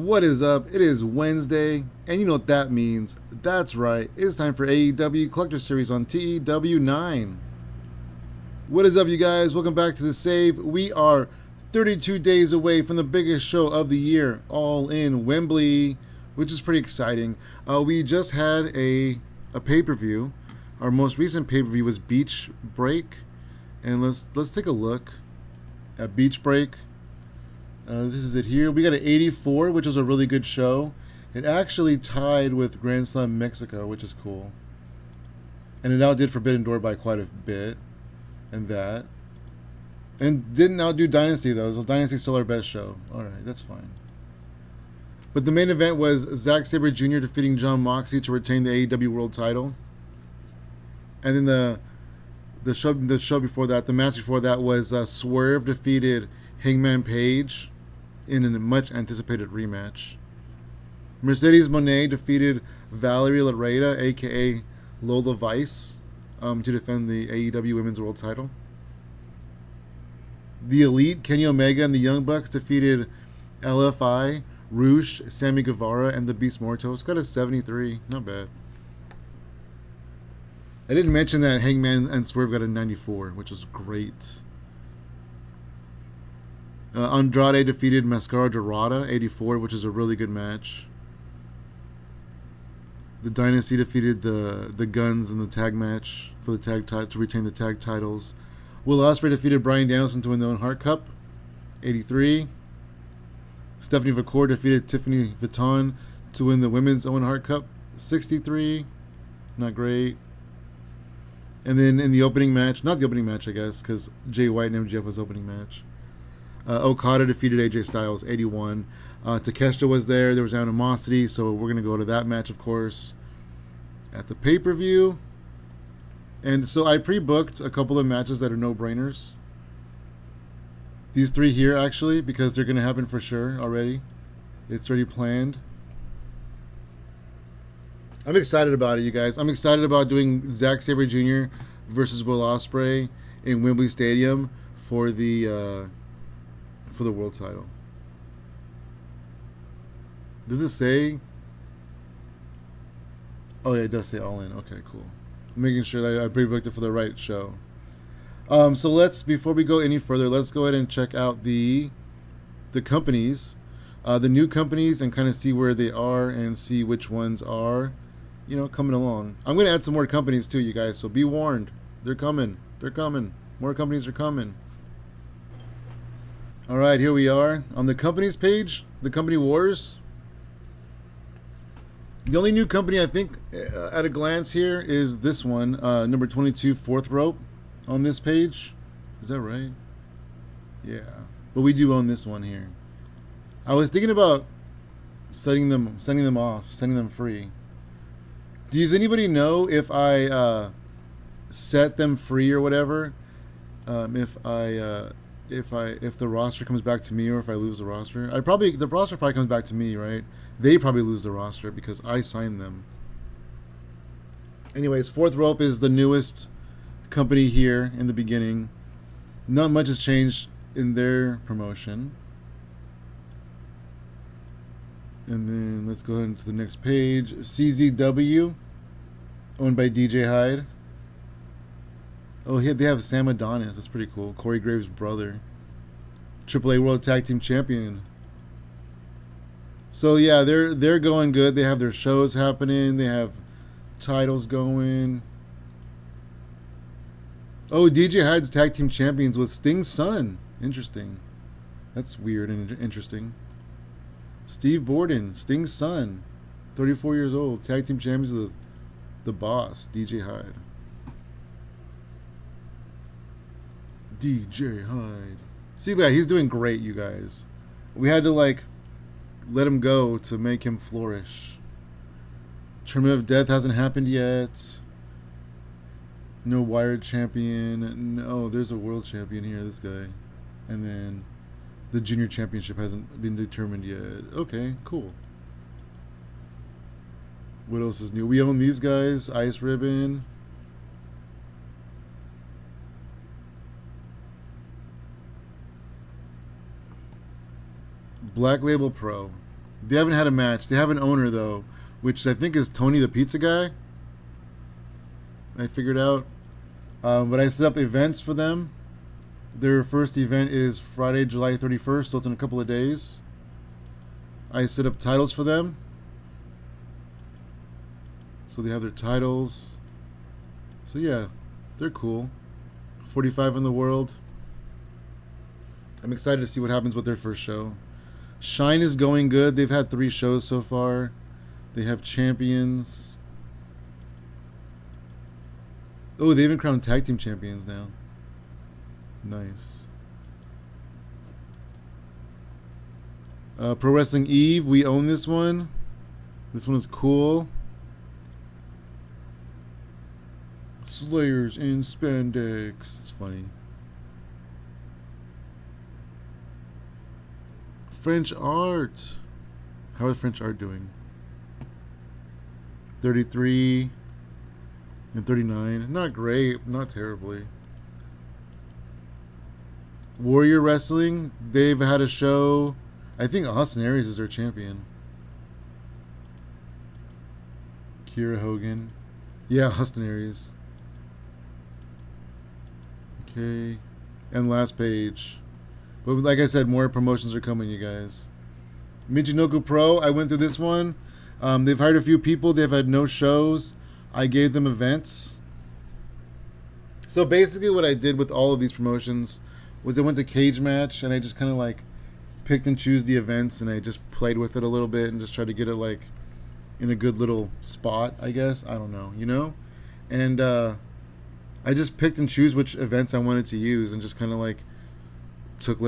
What is up? It is Wednesday, and you know what that means. That's right, it's time for AEW Collector Series on TEW 9. What is up, you guys? Welcome back to the save. We are 32 days away from the biggest show of the year, all in Wembley, which is pretty exciting. We just had a pay-per-view. Our most recent pay-per-view was Beach Break, and let's take a look at Beach Break. This is it here. We got an 84, which was a really good show. It actually tied with Grand Slam Mexico, which is cool. And it outdid Forbidden Door by quite a bit. And that. And didn't outdo Dynasty, though. So Dynasty's still our best show. Alright, that's fine. But the main event was Zack Sabre Jr. defeating Jon Moxley to retain the AEW World title. And then the show before that, the match before that was Swerve defeated Hangman Page in a much anticipated rematch. Mercedes Moné defeated Valerie Lareda, aka Lola Vice, to defend the AEW Women's World title. The Elite, Kenny Omega and the Young Bucks defeated LFI, Rush, Sammy Guevara, and the Beast Mortos. Got a 73, not bad. I didn't mention that Hangman and Swerve got a 94, which was great. Andrade defeated Mascara Dorada, 84, which is a really good match. The Dynasty defeated the Guns in the tag match for the tag to retain the tag titles. Will Ospreay defeated Bryan Danielson to win the Owen Hart Cup, 83. Stephanie Vacour defeated Tiffany Vitton to win the Women's Owen Hart Cup, 63. Not great. And then in the opening match, not the opening match, I guess, because Jay White and MJF was opening match. Okada defeated AJ Styles, 81. Takeshita was there. There was animosity, so we're going to go to that match, of course, at the pay-per-view. And so I pre-booked a couple of matches that are no-brainers. These three here, actually, because they're going to happen for sure already. It's already planned. I'm excited about it, you guys. I'm excited about doing Zack Sabre Jr. versus Will Ospreay in Wembley Stadium for the world title. Does it say? Oh yeah, it does say All In. Okay, cool. I'm making sure that I pre-booked it for the right show. So before we go any further, let's go ahead and check out the companies, the new companies, and kind of see where they are and see which ones are, coming along. I'm going to add some more companies too, you guys. So be warned, they're coming. They're coming. More companies are coming. All right, here we are on the companies page, the company wars. The only new company I think at a glance here is this one, number 22, Fourth Rope, on this page. Is that right? Yeah, but we do own this one here. I was thinking about sending them off, sending them free. Does anybody know if I set them free or whatever? If the roster comes back to me, or if I lose the roster, the roster probably comes back to me, right? They probably lose the roster because I signed them. Anyways, Fourth Rope is the newest company here in the beginning. Not much has changed in their promotion. And then let's go ahead to the next page. CZW, owned by DJ Hyde. Oh, they have Sam Adonis. That's pretty cool. Corey Graves' brother. AAA World Tag Team Champion. So yeah, they're going good. They have their shows happening. They have titles going. Oh, DJ Hyde's Tag Team Champions with Sting's son. Interesting. That's weird and interesting. Steve Borden, Sting's son. 34 years old. Tag Team Champions with the boss, DJ Hyde. DJ Hyde. See that he's doing great, you guys. We had to let him go to make him flourish. Tournament of Death hasn't happened yet. No Wired Champion. No, there's a World Champion here, this guy. And then the Junior Championship hasn't been determined yet. Okay, cool. What else is new? We own these guys. Ice Ribbon. Black Label Pro. They haven't had a match. They have an owner though, which I think is Tony the Pizza Guy. I figured out. But I set up events for them. Their first event is Friday, July 31st, so it's in a couple of days. I set up titles for them. So they have their titles. So yeah, they're cool. 45 in the world. I'm excited to see what happens with their first show. Shine is going good. They've had 3 shows so far. They have champions. Oh, they even crowned tag team champions now. Nice. Pro Wrestling Eve, we own this one. This one is cool. Slayers in spandex. It's funny. French art. How is French art doing? 33 and 39. Not great. Not terribly. Warrior Wrestling. They've had a show. I think Austin Aries is their champion. Kira Hogan. Yeah, Austin Aries. Okay. And last page. But like I said, more promotions are coming, you guys. Michinoku Pro, I went through this one. They've hired a few people. They've had no shows. I gave them events. So basically what I did with all of these promotions was I went to Cage Match and I just kind of like picked and choose the events and I just played with it a little bit and just tried to get it like in a good little spot, I guess. I don't know, you know? And I just picked and choose which events I wanted to use and just kind of like took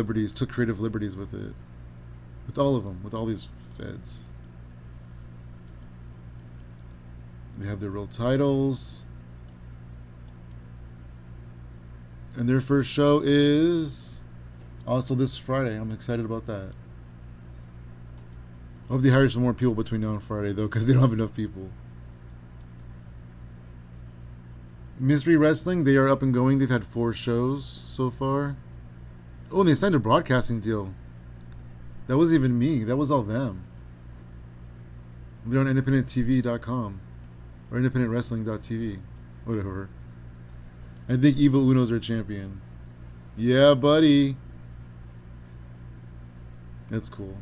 creative liberties with it. With all of them, with all these feds. They have their real titles. And their first show is also this Friday. I'm excited about that. I hope they hire some more people between now and Friday, though, because they don't have enough people. Mystery Wrestling, they are up and going. They've had 4 shows so far. Oh, and they signed a broadcasting deal. That wasn't even me. That was all them. They're on independenttv.com or independentwrestling.tv. Whatever. I think Evil Uno's their champion. Yeah, buddy. That's cool.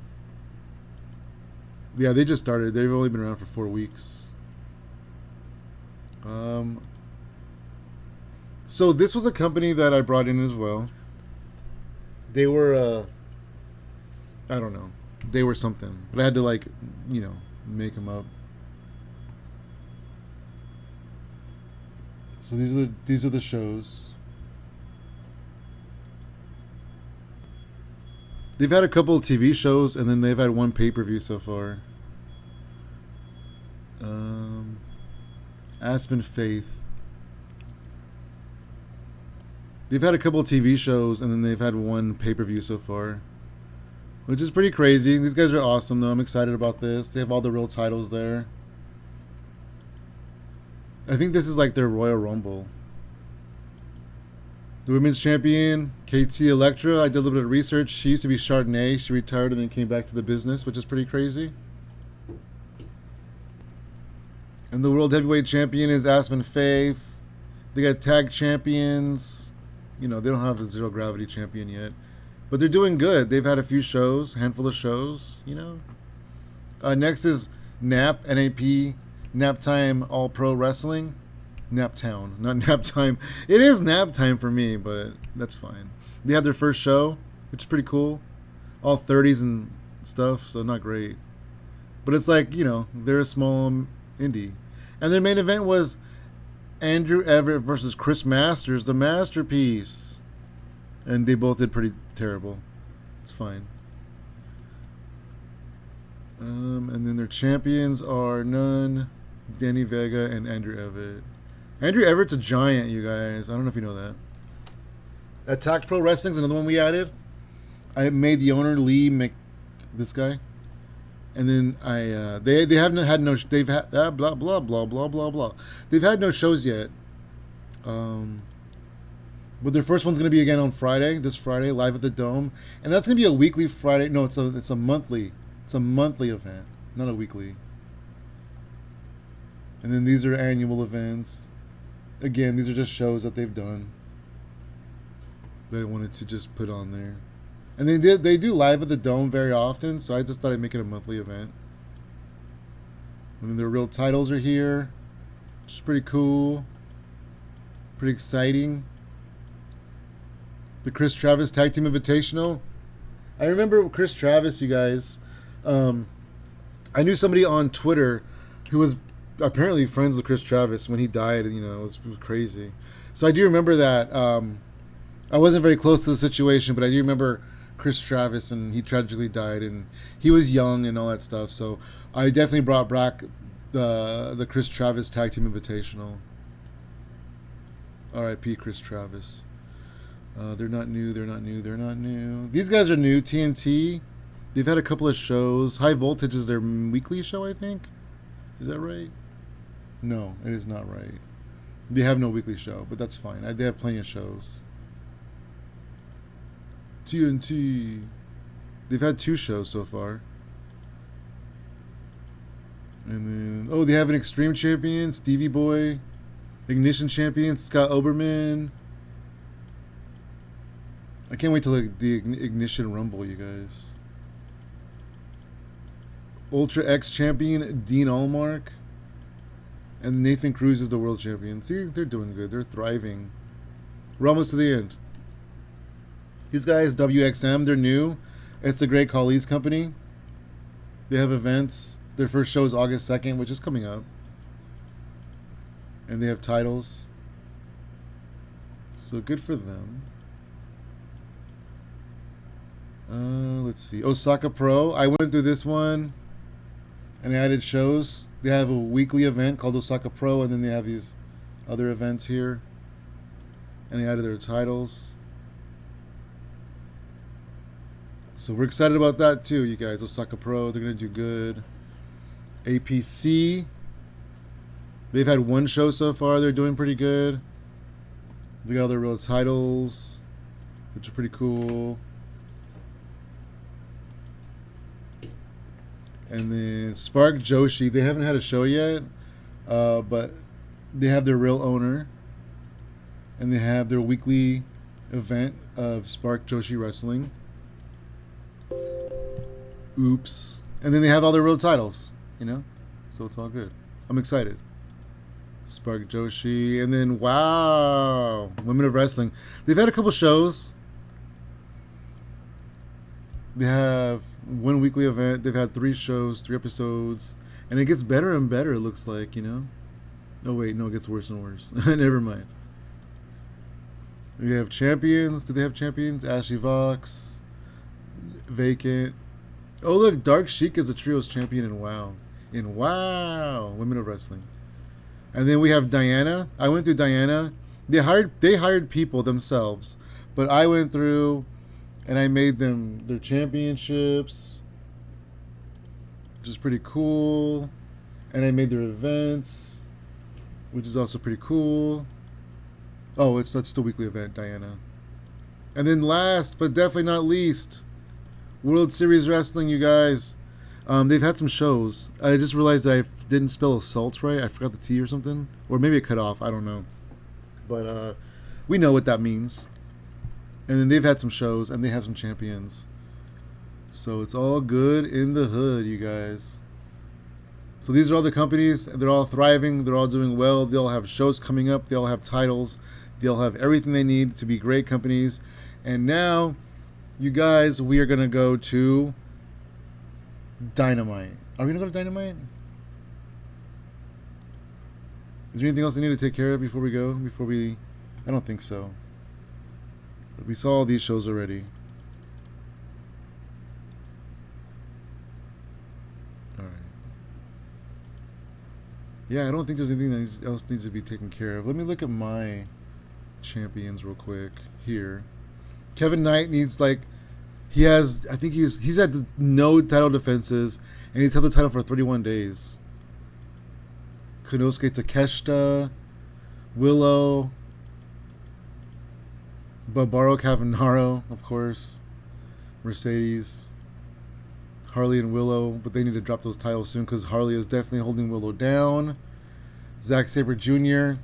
Yeah, they just started. They've only been around for 4 weeks. So this was a company that I brought in as well. They were, I don't know. They were something. But I had to, like, you know, make them up. So these are the shows. They've had a couple of TV shows, and then they've had 1 pay-per-view so far. Aspen Faith. They've had a couple of TV shows, and then they've had 1 pay-per-view so far. Which is pretty crazy. These guys are awesome, though. I'm excited about this. They have all the real titles there. I think this is like their Royal Rumble. The women's champion, KT Electra. I did a little bit of research. She used to be Chardonnay. She retired and then came back to the business, which is pretty crazy. And the world heavyweight champion is Aspen Faith. They got tag champions. You know, they don't have a Zero Gravity champion yet. But they're doing good. They've had a few shows, handful of shows, you know. Next is NAP, N-A-P, Nap Time All Pro Wrestling. Nap Town, not Nap Time. It is Nap Time for me, but that's fine. They had their first show, which is pretty cool. All 30s and stuff, so not great. But it's like, you know, they're a small indie. And their main event was Andrew Everett versus Chris Masters, the Masterpiece. And they both did pretty terrible. It's fine. And then their champions are Nunn, Danny Vega, and Andrew Everett. Andrew Everett's a giant, you guys. I don't know if you know that. Attack Pro Wrestling's another one we added. I made the owner Lee this guy, and then they haven't had no. They've had blah blah blah blah blah blah. They've had no shows yet. But their first one's gonna be again on Friday, this Friday, live at the Dome, and that's gonna be a weekly Friday. No, it's a monthly It's a monthly event, not a weekly. And then these are annual events. Again, these are just shows that they've done. They wanted to just put on there. And they do live at the Dome very often, so I just thought I'd make it a monthly event. And then their real titles are here, which is pretty cool. Pretty exciting. The Chris Travis Tag Team Invitational. I remember Chris Travis, you guys. I knew somebody on Twitter who was apparently friends with Chris Travis when he died. You know, it was crazy. So I do remember that. I wasn't very close to the situation, but I do remember Chris Travis, and he tragically died, and he was young and all that stuff. So I definitely brought back the Chris Travis Tag Team Invitational. R.I.P. Chris Travis. They're not new. They're not new. They're not new. These guys are new. TNT. They've had a couple of shows. High Voltage is their weekly show, I think. Is that right? No, it is not right. They have no weekly show, but that's fine. They have plenty of shows. TNT. They've had 2 shows so far. And then, they have an Extreme Champion, Stevie Boy. Ignition Champion, Scott Oberman. I can't wait till the Ignition Rumble, you guys. Ultra X Champion, Dean Allmark. And Nathan Cruz is the World Champion. See, they're doing good. They're thriving. We're almost to the end. These guys, WXM, they're new. It's the Great Khali's company. They have events. Their first show is August 2nd, which is coming up. And they have titles. So good for them. Let's see. Osaka Pro. I went through this one and I added shows. They have a weekly event called Osaka Pro, and then they have these other events here. And they added their titles. So we're excited about that too, you guys. Osaka Pro, they're going to do good. APC. They've had 1 show so far. They're doing pretty good. They got all their real titles, which are pretty cool. And then Spark Joshi. They haven't had a show yet, but they have their real owner. And they have their weekly event of Spark Joshi Wrestling. Oops. And then they have all their real titles, you know? So it's all good. I'm excited. Spark Joshi. And then, wow, Women of Wrestling. They've had a couple shows. They have 1 weekly event. They've had 3 shows, 3 episodes. And it gets better and better, it looks like, you know? Oh, wait, no, it gets worse and worse. Never mind. We have champions. Do they have champions? Ashley Vox. Vacant. Oh, look, Dark Sheik is a trios champion in WoW. In WoW, Women of Wrestling. And then we have Diana. I went through Diana. They hired people themselves, but I went through and I made them their championships, which is pretty cool. And I made their events, which is also pretty cool. Oh, that's the weekly event, Diana. And then last, but definitely not least, World Series Wrestling, you guys. They've had some shows. I just realized that I didn't spell assault right. I forgot the T or something. Or maybe it cut off. I don't know. But we know what that means. And then they've had some shows, and they have some champions. So it's all good in the hood, you guys. So these are all the companies. They're all thriving. They're all doing well. They all have shows coming up. They all have titles. They all have everything they need to be great companies. And now, you guys, we are going to go to Dynamite. Are we going to go to Dynamite? Is there anything else I need to take care of before we go? I don't think so. But we saw all these shows already. Alright. Yeah, I don't think there's anything else needs to be taken care of. Let me look at my champions real quick here. Kevin Knight needs, I think he's had no title defenses, and he's held the title for 31 days. Konosuke Takeshita, Willow, Barbaro Cavanaro, of course, Mercedes, Harley and Willow, but they need to drop those titles soon because Harley is definitely holding Willow down. Zack Sabre Jr.,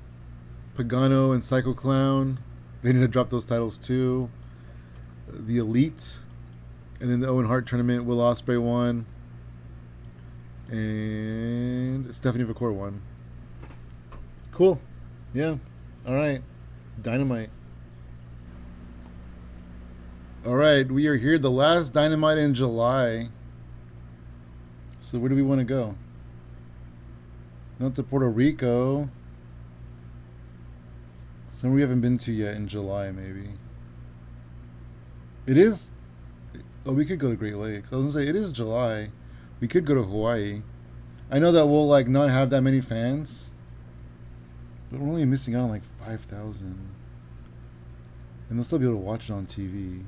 Pagano, and Psycho Clown, they need to drop those titles too. The Elite, and then the Owen Hart tournament, Will Ospreay won, and Stephanie Vacour won. Cool. Yeah. All right. Dynamite. All right, we are here. The last Dynamite in July. So where do we want to go? Not to Puerto Rico. Somewhere we haven't been to yet in July, maybe. It is... Oh, we could go to Great Lakes. I was going to say, it is July. We could go to Hawaii. I know that we'll, like, not have that many fans. But we're only missing out on, like, 5,000. And they'll still be able to watch it on TV.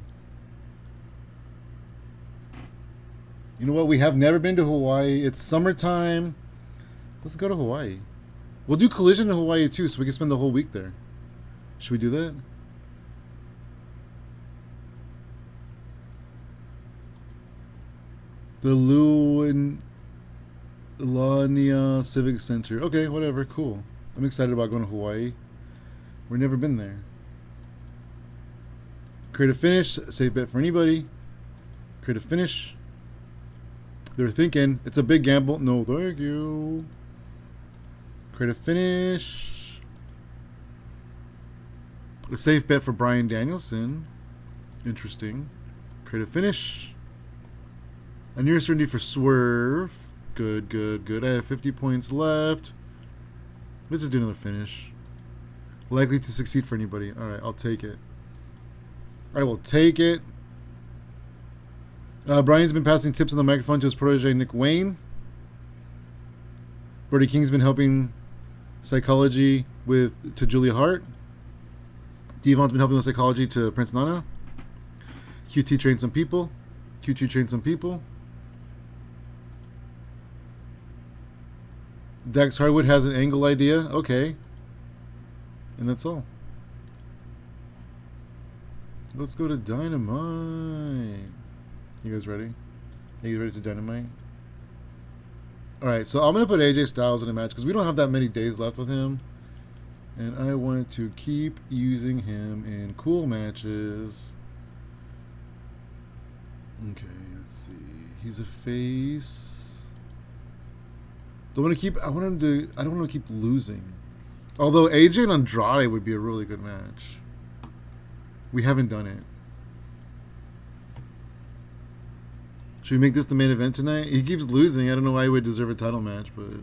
You know what? We have never been to Hawaii. It's summertime. Let's go to Hawaii. We'll do Collision in Hawaii, too, so we can spend the whole week there. Should we do that? The Luania Civic Center. Okay, whatever. Cool. I'm excited about going to Hawaii. We've never been there. Create a finish. Safe bet for anybody. Create a finish. They're thinking it's a big gamble. No, thank you. Create a finish. A safe bet for Bryan Danielson. Interesting. Create a finish. A near certainty for Swerve. Good, good, good. I have 50 points left. Let's just do another finish. Likely to succeed for anybody. Alright, I'll take it. I will take it. Brian's been passing tips on the microphone to his protege, Nick Wayne. Brody King's been helping psychology to Julia Hart. Devon's been helping with psychology to Prince Nana. QT trained some people. QT trained some people. Dax Hardwood has an angle idea. Okay. And that's all. Let's go to Dynamite. You guys ready? Are you ready to Dynamite? Alright, so I'm going to put AJ Styles in a match because we don't have that many days left with him. And I want to keep using him in cool matches. Okay, let's see. He's a face. I want him to. I don't want to keep losing. Although AJ and Andrade would be a really good match. We haven't done it. Should we make this the main event tonight? He keeps losing. I don't know why he would deserve a title match, but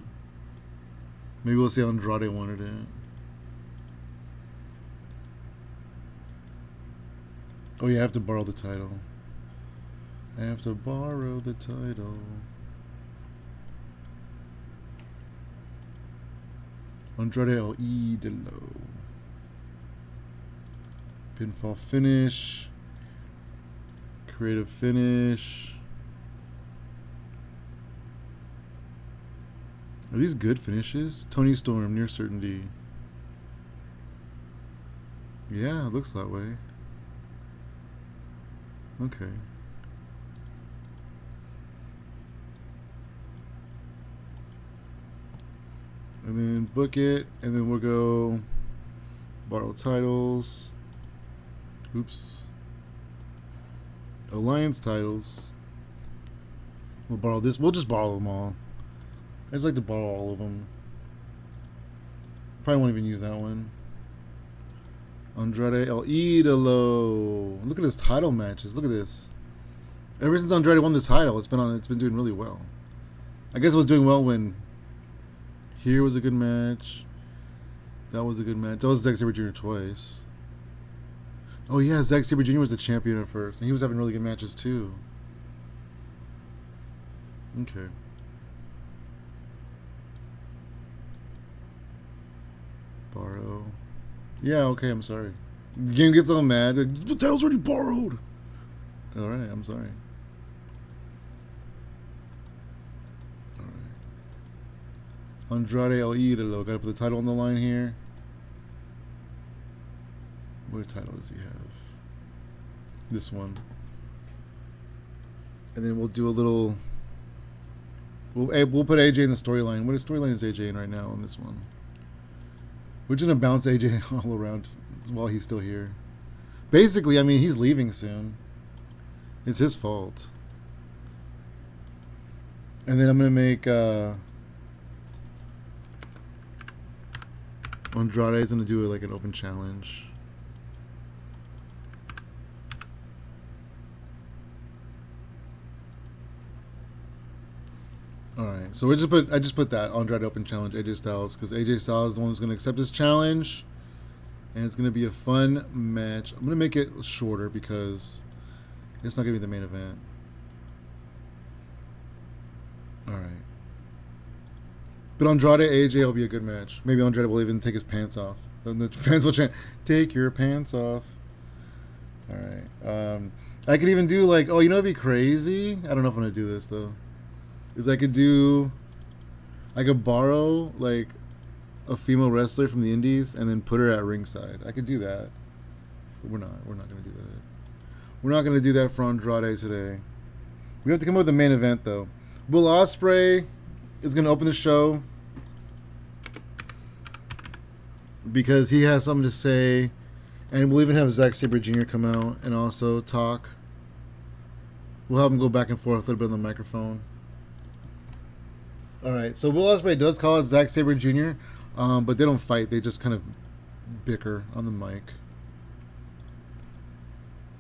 maybe we'll see how Andrade wanted it. Oh yeah, I have to borrow the title. I have to borrow the title. Andrade El Idolo. Pinfall finish. Creative finish. Are these good finishes? Tony Storm, near certainty. Yeah, it looks that way. Okay. And then book it, and then we'll go borrow titles. Oops. Alliance titles. We'll borrow this. We'll just borrow them all. I just like to borrow all of them. Probably won't even use that one. Andrade El Idolo. Look at his title matches. Look at this. Ever since Andrade won this title, it's been doing really well. I guess it was doing well when here was a good match. That was a good match. That was Zack Sabre Jr. twice. Oh yeah, Zack Sabre Jr. was the champion at first, and he was having really good matches too. Okay. Borrow. Yeah, okay, I'm sorry. The game gets all mad. The title's already borrowed. Alright, I'm sorry. Alright. Andrade El Idolo. Gotta put the title on the line here. What title does he have? This one. And then we'll do a little We'll put AJ in the storyline. What storyline is AJ in right now on this one? We're just gonna bounce AJ all around while he's still here. Basically, I mean, he's leaving soon. It's his fault. And then I'm gonna make Andrade's gonna do like an open challenge. All right, so I just put that Andrade open challenge AJ Styles because AJ Styles is the one who's gonna accept this challenge, and it's gonna be a fun match. I'm gonna make it shorter because it's not gonna be the main event. All right, but Andrade AJ will be a good match. Maybe Andrade will even take his pants off. Then the fans will chant, "Take your pants off." All right, I could even do like, oh, you know, it'd be crazy. I don't know if I'm gonna do this though. Is I could borrow like a female wrestler from the indies and then put her at ringside. I could do that. But we're not gonna do that. We're not gonna do that for Andrade today. We have to come up with a main event though. Will Ospreay is gonna open the show because he has something to say, and we'll even have Zack Sabre Jr. come out and also talk. We'll have him go back and forth a little bit on the microphone. All right, so Will Ospreay does call it Zack Sabre Jr., but they don't fight. They just kind of bicker on the mic.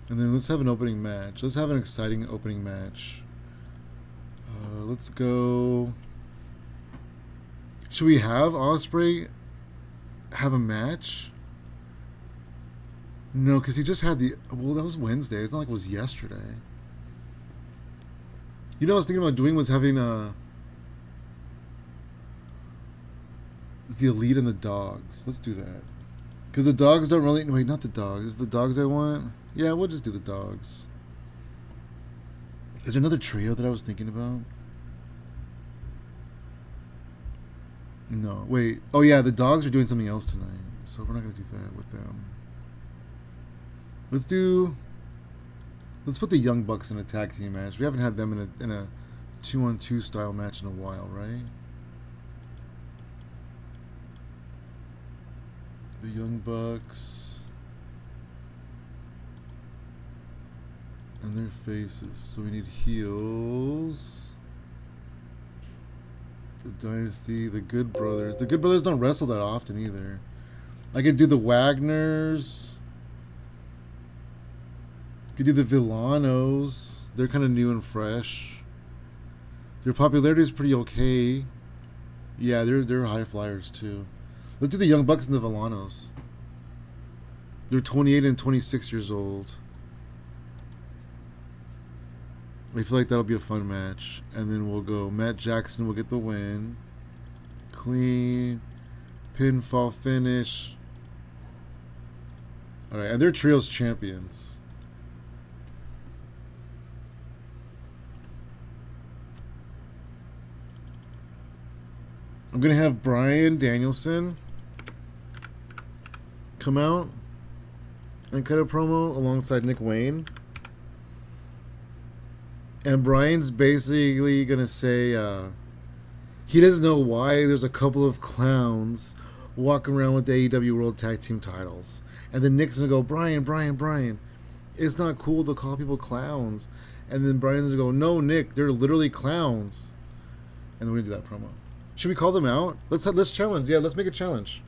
And then let's have an opening match. Let's have an exciting opening match. Let's go. Should we have Ospreay have a match? No, because he just had the... Well, that was Wednesday. It's not like it was yesterday. You know what I was thinking about doing was having a... the Elite and the Dogs. Let's do that. Because the Dogs don't really... Wait, not the Dogs. Is the Dogs I want? Yeah, we'll just do the Dogs. Is there another trio that I was thinking about? No. Wait. Oh, yeah, the Dogs are doing something else tonight. So we're not going to do that with them. Let's do... Let's put the Young Bucks in a tag team match. We haven't had them in a 2-on-2 style match in a while, right? The Young Bucks and their faces. So we need heels. The Dynasty, the Good Brothers. The Good Brothers don't wrestle that often either. I could do the Wagners. Could do the Villanos. They're kind of new and fresh. Their popularity is pretty okay. Yeah, they're high flyers too. Let's do the Young Bucks and the Villanos. They're 28 and 26 years old. I feel like that'll be a fun match. And then we'll go. Matt Jackson will get the win. Clean. Pinfall finish. Alright, and they're Trios champions. I'm going to have Bryan Danielson come out and cut a promo alongside Nick Wayne. And Bryan's basically going to say he doesn't know why there's a couple of clowns walking around with the AEW World Tag Team titles. And then Nick's going to go, Bryan, it's not cool to call people clowns. And then Bryan's going to go, no, Nick, they're literally clowns. And then we're going to do that promo. Should we call them out? Let's challenge. Yeah, let's make a challenge.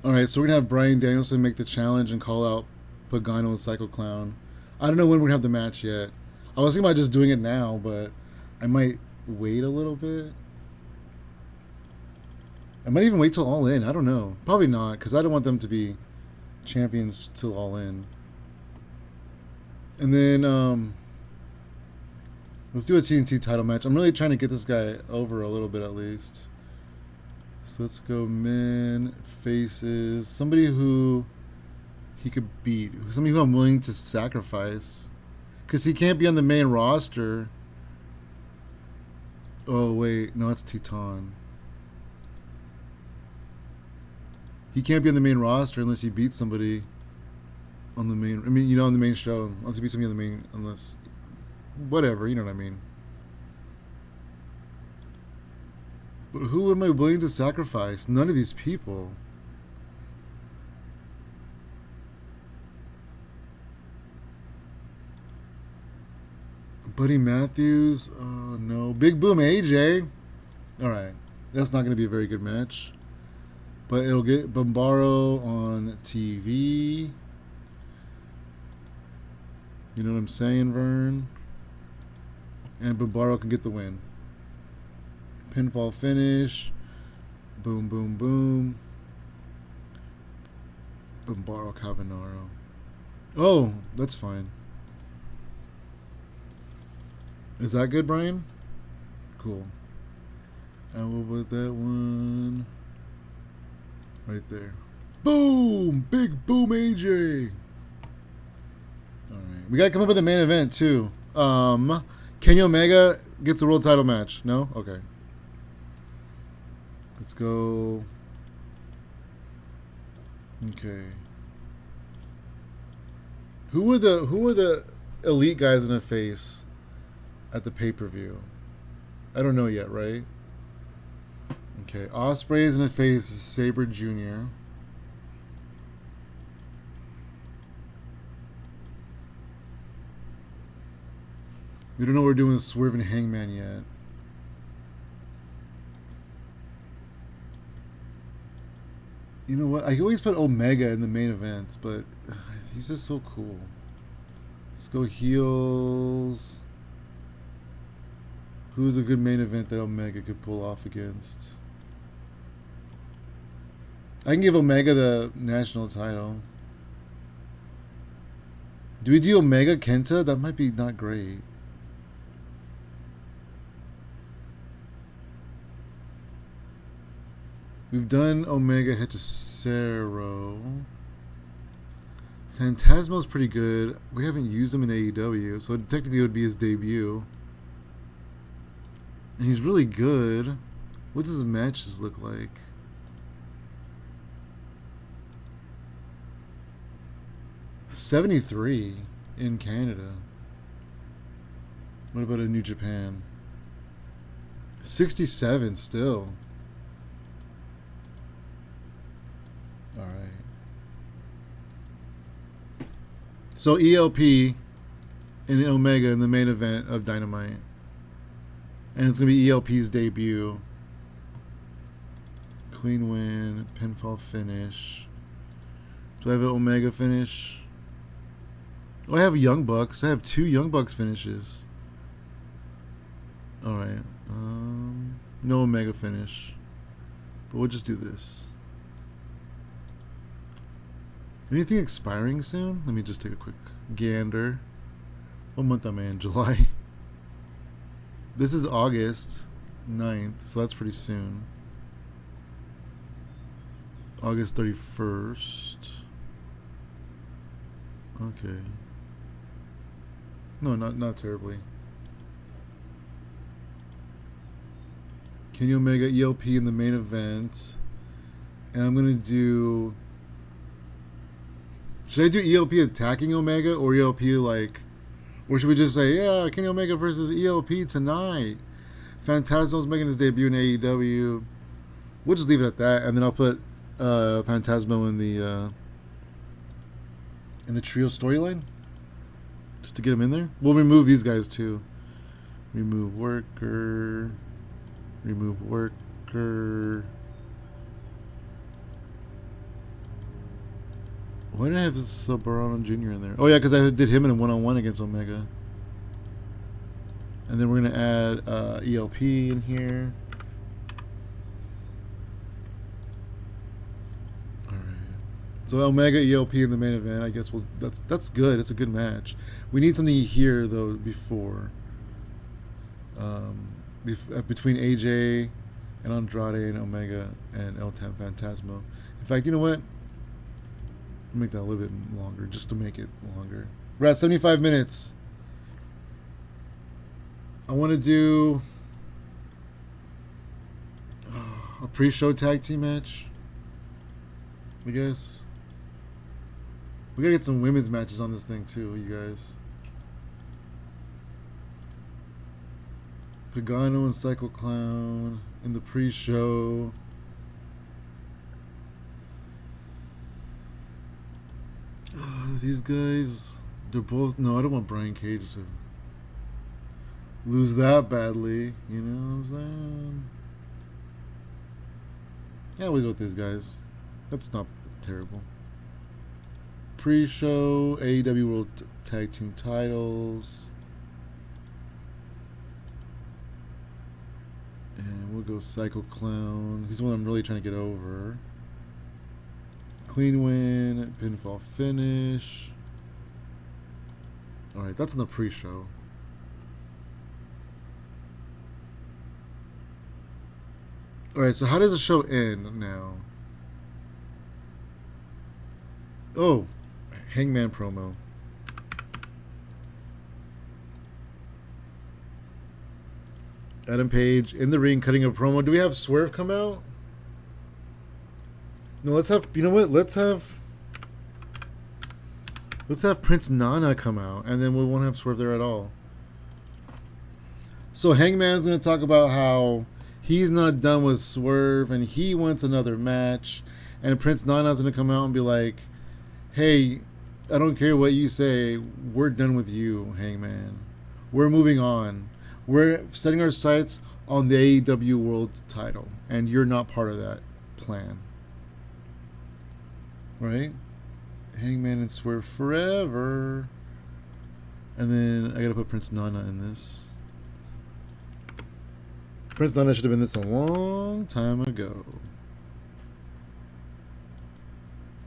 All right, so we're gonna have Bryan Danielson make the challenge and call out Pagano and Psycho Clown. I don't know when we're gonna have the match yet. I was thinking about just doing it now, but I might wait a little bit. I might even wait till All In. I don't know. Probably not, because I don't want them to be champions till All In. And then let's do a TNT title match. I'm really trying to get this guy over a little bit at least. So let's go men, faces. Somebody who he could beat. Somebody who I'm willing to sacrifice. Because he can't be on the main roster. Oh, wait. No, that's Teton. He can't be on the main roster unless he beats somebody on the main... I mean, you know, on the main show. Unless he beats somebody on the main... Unless... Whatever, you know what I mean. But who am I willing to sacrifice? None of these people. Buddy Matthews? Oh no. Big Boom AJ? Alright. That's not going to be a very good match. But it'll get Bombaro on TV. You know what I'm saying, Vern? And Bombaro can get the win. Pinfall finish. Boom, boom, boom. Bombaro Cavanaro. Oh, that's fine. Is that good, Brian? Cool. I will put that one right there. Boom! Big Boom AJ! Alright. We gotta come up with a main event, too. Kenny Omega gets a world title match. No? Okay. Let's go. Okay. Who are the elite guys in the face at the pay-per-view? I don't know yet, right? Okay, Ospreay's in the face is Sabre Jr. We don't know what we're doing with Swerve and Hangman yet. You know what? I always put Omega in the main events, but he's just so cool. Let's go heels. Who's a good main event that Omega could pull off against? I can give Omega the national title. Do we do Omega Kenta? That might be not great. We've done Omega Hechicero. Phantasmo's pretty good. We haven't used him in AEW, so technically it would be his debut. And he's really good. What does his matches look like? $73 in Canada. What about in New Japan? 67 still. Alright. So ELP and Omega in the main event of Dynamite. And it's going to be ELP's debut. Clean win, pinfall finish. Do I have an Omega finish? Oh, I have Young Bucks. I have 2 Young Bucks finishes. Alright. No Omega finish. But we'll just do this. Anything expiring soon? Let me just take a quick gander. What month am I in? July. This is August 9th, so that's pretty soon. August 31st. Okay. No, not terribly. Kenny Omega ELP in the main event. And I'm going to do... Should I do ELP attacking Omega or ELP like... Or should we just say, yeah, Kenny Omega versus ELP tonight. Phantasmo's making his debut in AEW. We'll just leave it at that. And then I'll put Phantasmo in the trio storyline. Just to get him in there. We'll remove these guys too. Remove worker. Remove worker. Why did I have Sabarano Jr. in there? Oh, yeah, because I did him in a one-on-one against Omega. And then we're going to add ELP in here. Alright. So Omega, ELP in the main event. I guess that's good. It's a good match. We need something here, though, before. Between AJ and Andrade and Omega and El Phantasmo. In fact, you know what? Make that a little bit longer just to make it longer. We're at 75 minutes. I want to do a pre-show tag team match. I guess we gotta get some women's matches on this thing too, you guys. Pagano and Psycho Clown. in the pre-show. These guys, they're both. No, I don't want Brian Cage to lose that badly. You know what I'm saying? Yeah, we go with these guys. That's not terrible. Pre-show AEW World Tag Team Titles. And we'll go Psycho Clown. He's the one I'm really trying to get over. Clean win, pinfall finish. Alright, that's in the pre-show. Alright, so how does the show end now? Oh, Hangman promo. Adam Page in the ring cutting a promo. Do we have Swerve come out? No, let's have, you know what? Let's have Prince Nana come out, and then we won't have Swerve there at all. So Hangman's going to talk about how he's not done with Swerve, and he wants another match. And Prince Nana's going to come out and be like, hey, I don't care what you say. We're done with you, Hangman. We're moving on. We're setting our sights on the AEW World title, and you're not part of that plan. Right? Hangman and Swerve forever. And then I gotta put Prince Nana in this. Prince Nana should have been this a long time ago.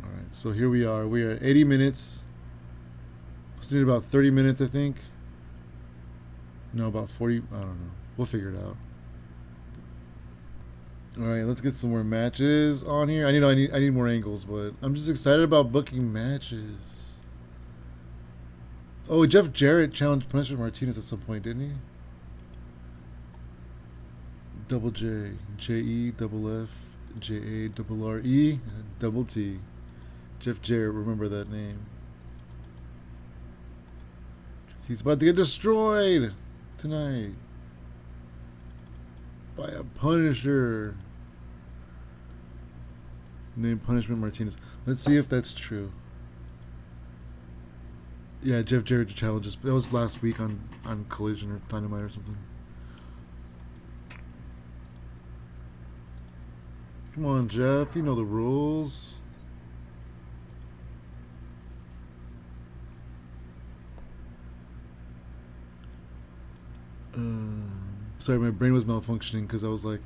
Alright, so here we are. We are at 80 minutes. Just need about 30 minutes, I think. No, about 40. I don't know. We'll figure it out. Alright, let's get some more matches on here. I need more angles, but I'm just excited about booking matches. Oh, Jeff Jarrett challenged Punishment Martinez at some point, didn't he? Double J, J-E, double F, J-A, double R-E, double T. Jeff Jarrett, remember that name. He's about to get destroyed tonight by a Punisher named Punishment Martinez. Let's see if that's true. Yeah, Jeff Jarrett challenges. That was last week on Collision or Dynamite or something. Come on, Jeff. You know the rules. Sorry, my brain was malfunctioning because I was like,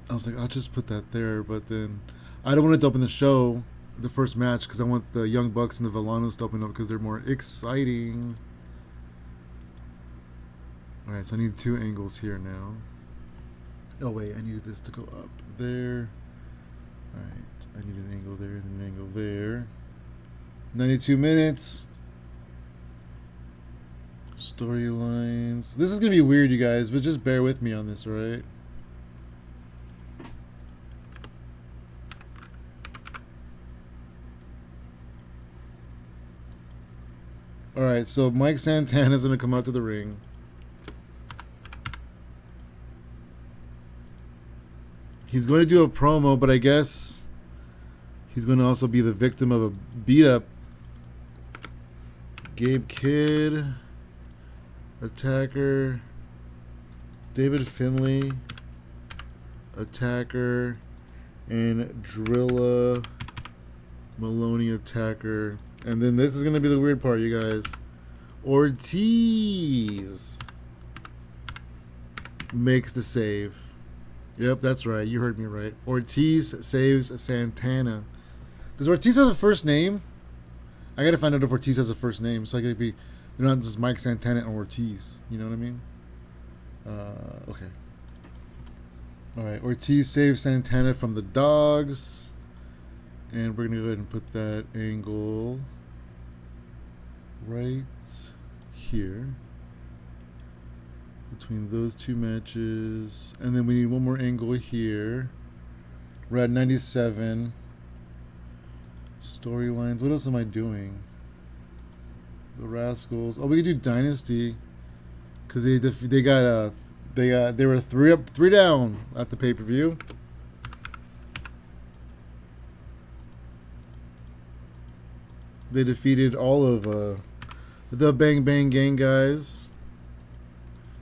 I'll just put that there, but then I don't want it to open the show, the first match, because I want the Young Bucks and the Villanos to open up because they're more exciting. Alright, so I need 2 angles here now. Oh wait, I need this to go up there. Alright, I need an angle there and an angle there. 92 minutes. Storylines. This is going to be weird, you guys, but just bear with me on this, right? Alright, so Mike Santana's going to come out to the ring. He's going to do a promo, but I guess he's going to also be the victim of a beat-up. Gabe Kidd, Attacker, David Finlay, Attacker, and Drilla Maloney, Attacker. And then this is going to be the weird part, you guys. Ortiz makes the save. Yep, that's right. You heard me right. Ortiz saves Santana. Does Ortiz have a first name? I gotta find out if Ortiz has a first name, so I could be, they're not just Mike Santana and Ortiz. You know what I mean? Okay. All right. Ortiz saves Santana from the dogs, and we're gonna go ahead and put that angle right here between those 2 matches, and then we need one more angle here. We're at 97. Storylines. What else am I doing? The Rascals. Oh, we could do Dynasty because they got They were 3 up, 3 down at the pay-per-view. They defeated all of the Bang Bang Gang guys,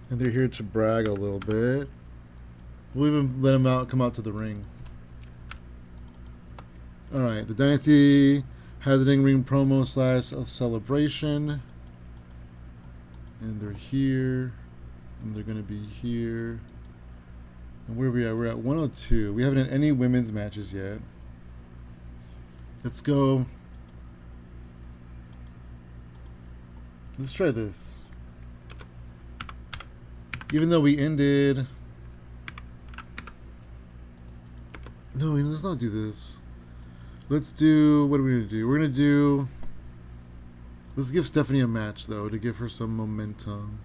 and they're here to brag a little bit. We'll even let them come out to the ring. All right, the Dynasty has an in-ring promo / celebration, and they're here, and they're gonna be here. And where are we at? We're at 102. We haven't had any women's matches yet. Let's go. Let's try this. Even though we ended... No, let's not do this. Let's do... What are we going to do? We're going to do... Let's give Stephanie a match, though, to give her some momentum.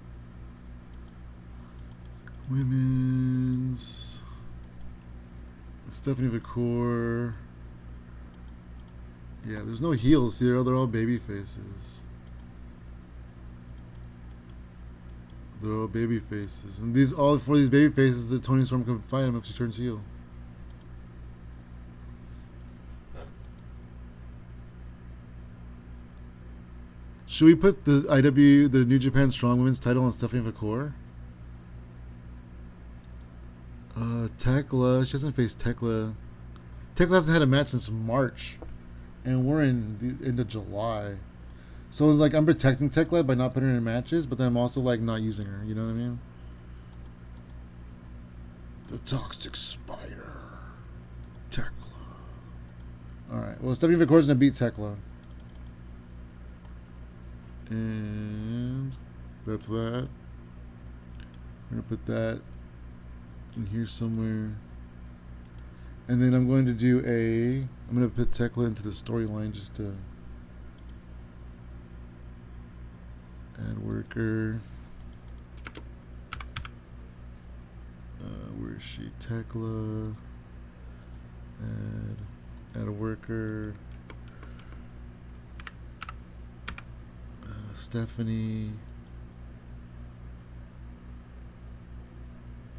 Women's... Stephanie Vacour. Yeah, there's no heels here. They're all baby faces. They're all baby faces. And all 4 of these baby faces that Toni Storm can fight him if she turns heel. Should we put the IW, the New Japan Strong Women's title on Stephanie Vacour? Tekla. She hasn't faced Tekla. Tekla hasn't had a match since March. And we're in the end of July. So it's like I'm protecting Tekla by not putting her in matches, but then I'm also like not using her. You know what I mean? The Toxic Spider. Tekla. Alright. Well, Stephanie Vacour's going to beat Tekla. And that's that. We're going to put that in here somewhere. And then I'm going to do I'm going to put Tekla into the storyline just to add worker. Where is she? Tekla. Add a worker. Stephanie.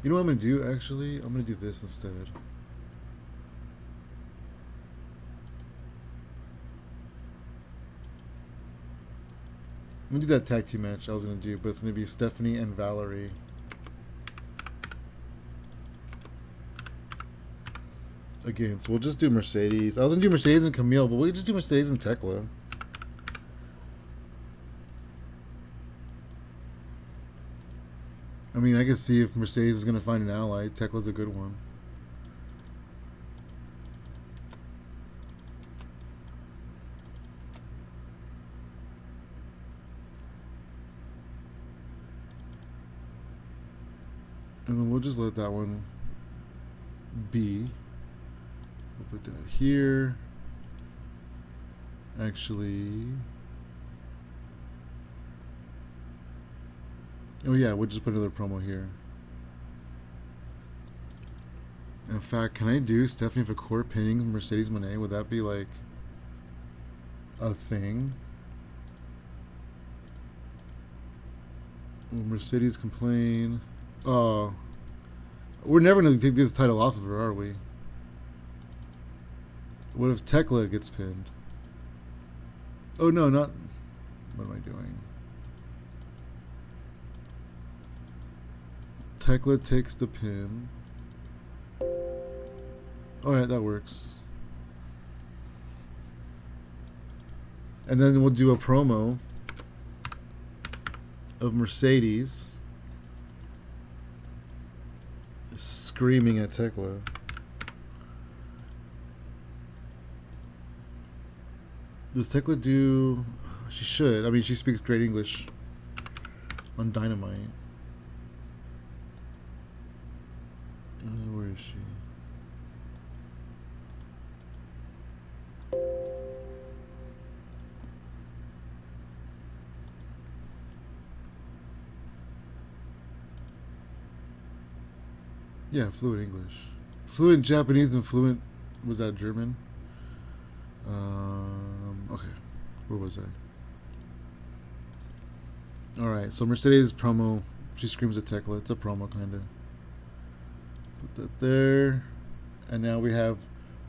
You know what I'm going to do, actually? I'm going to do this instead. I'm going to do that tag team match I was going to do, but it's going to be Stephanie and Valerie. Again, so we'll just do Mercedes. I was going to do Mercedes and Camille, but we'll just do Mercedes and Tekla. I mean, I can see if Mercedes is going to find an ally. Tekla's a good one. And then we'll just let that one be. We'll put that here. Actually... Oh yeah, we'll just put another promo here. In fact, can I do Stephanie Vacour pinning Mercedes Moné? Would that be like a thing? Will Mercedes complain? Oh, we're never going to take this title off of her, are we? What if Tekla gets pinned? Oh no, not... What am I doing? Tekla takes the pin. Alright, that works. And then we'll do a promo of Mercedes screaming at Tekla. Does Tekla do... She should. I mean, she speaks great English on Dynamite. Where is she? Yeah, fluent English. Fluent Japanese and fluent... Was that German? Okay. Where was I? Alright, so Mercedes promo She screams at Tekla. It's a promo, kind of. Put that there. And now we're at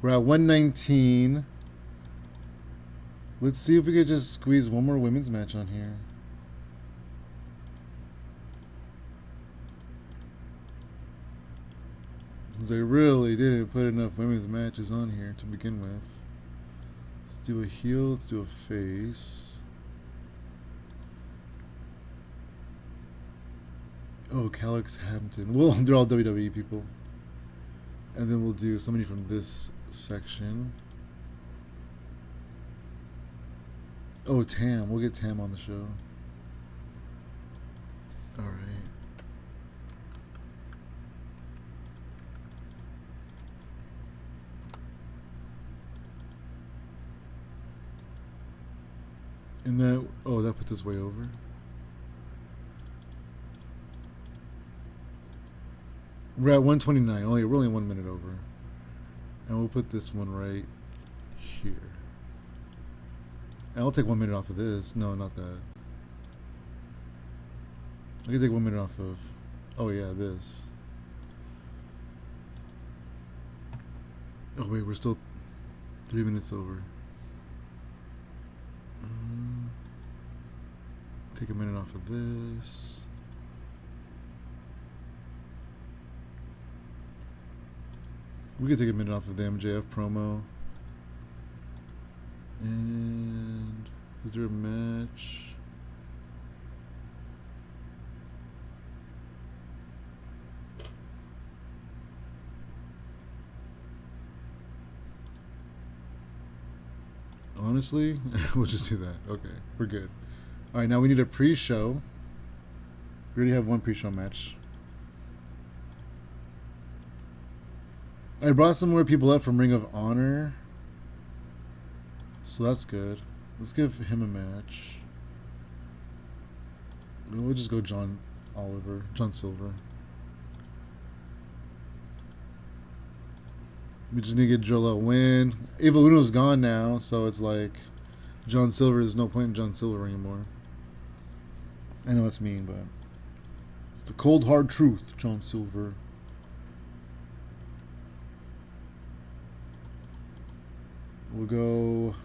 119. Let's see if we could just squeeze one more women's match on here. Since they really didn't put enough women's matches on here to begin with. Let's do a heel, let's do a face. Oh, Calix Hampton. Well, they're all WWE people. And then we'll do somebody from this section. Oh, Tam. We'll get Tam on the show. Alright. And that, oh, that puts us way over. We're at 129. We're only 1 minute over. And we'll put this one right here. And I'll take 1 minute off of this. No, not that. I can take 1 minute off of, oh yeah, this. Oh wait, we're still 3 minutes over. Take a minute off of this. We could take a minute off of the MJF promo. And is there a match? Honestly, we'll just do that. Okay, we're good. All right, now we need a pre-show. We already have one pre-show match. I brought some more people up from Ring of Honor. So that's good. Let's give him a match. We'll just go John Silver. We just need to get Joel a win. Eva Uno's gone now, so it's like John Silver, there's no point in John Silver anymore. I know that's mean, but it's the cold hard truth, John Silver. We'll go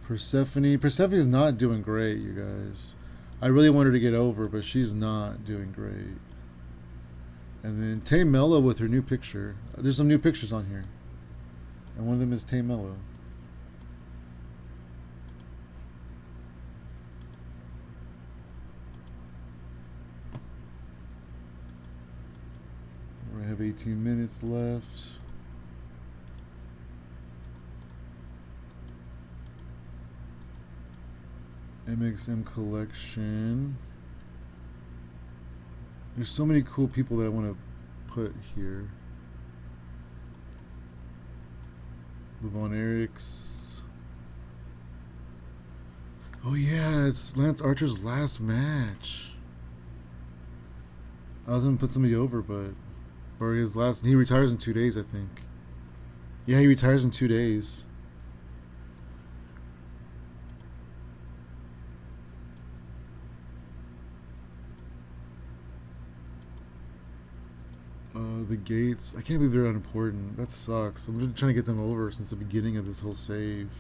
Persephone. Persephone's not doing great, you guys. I really want her to get over, but she's not doing great. And then Tay Mello with her new picture. There's some new pictures on here. And one of them is Tay Mello. We have 18 minutes left. MXM collection. There's so many cool people that I want to put here. Levon Eriks. Oh yeah, it's Lance Archer's last match. I was gonna put somebody over, but or his last. He retires in 2 days, I think. Yeah, he retires in 2 days. The Gates. I can't believe they're unimportant. That sucks. I'm just trying to get them over since the beginning of this whole save.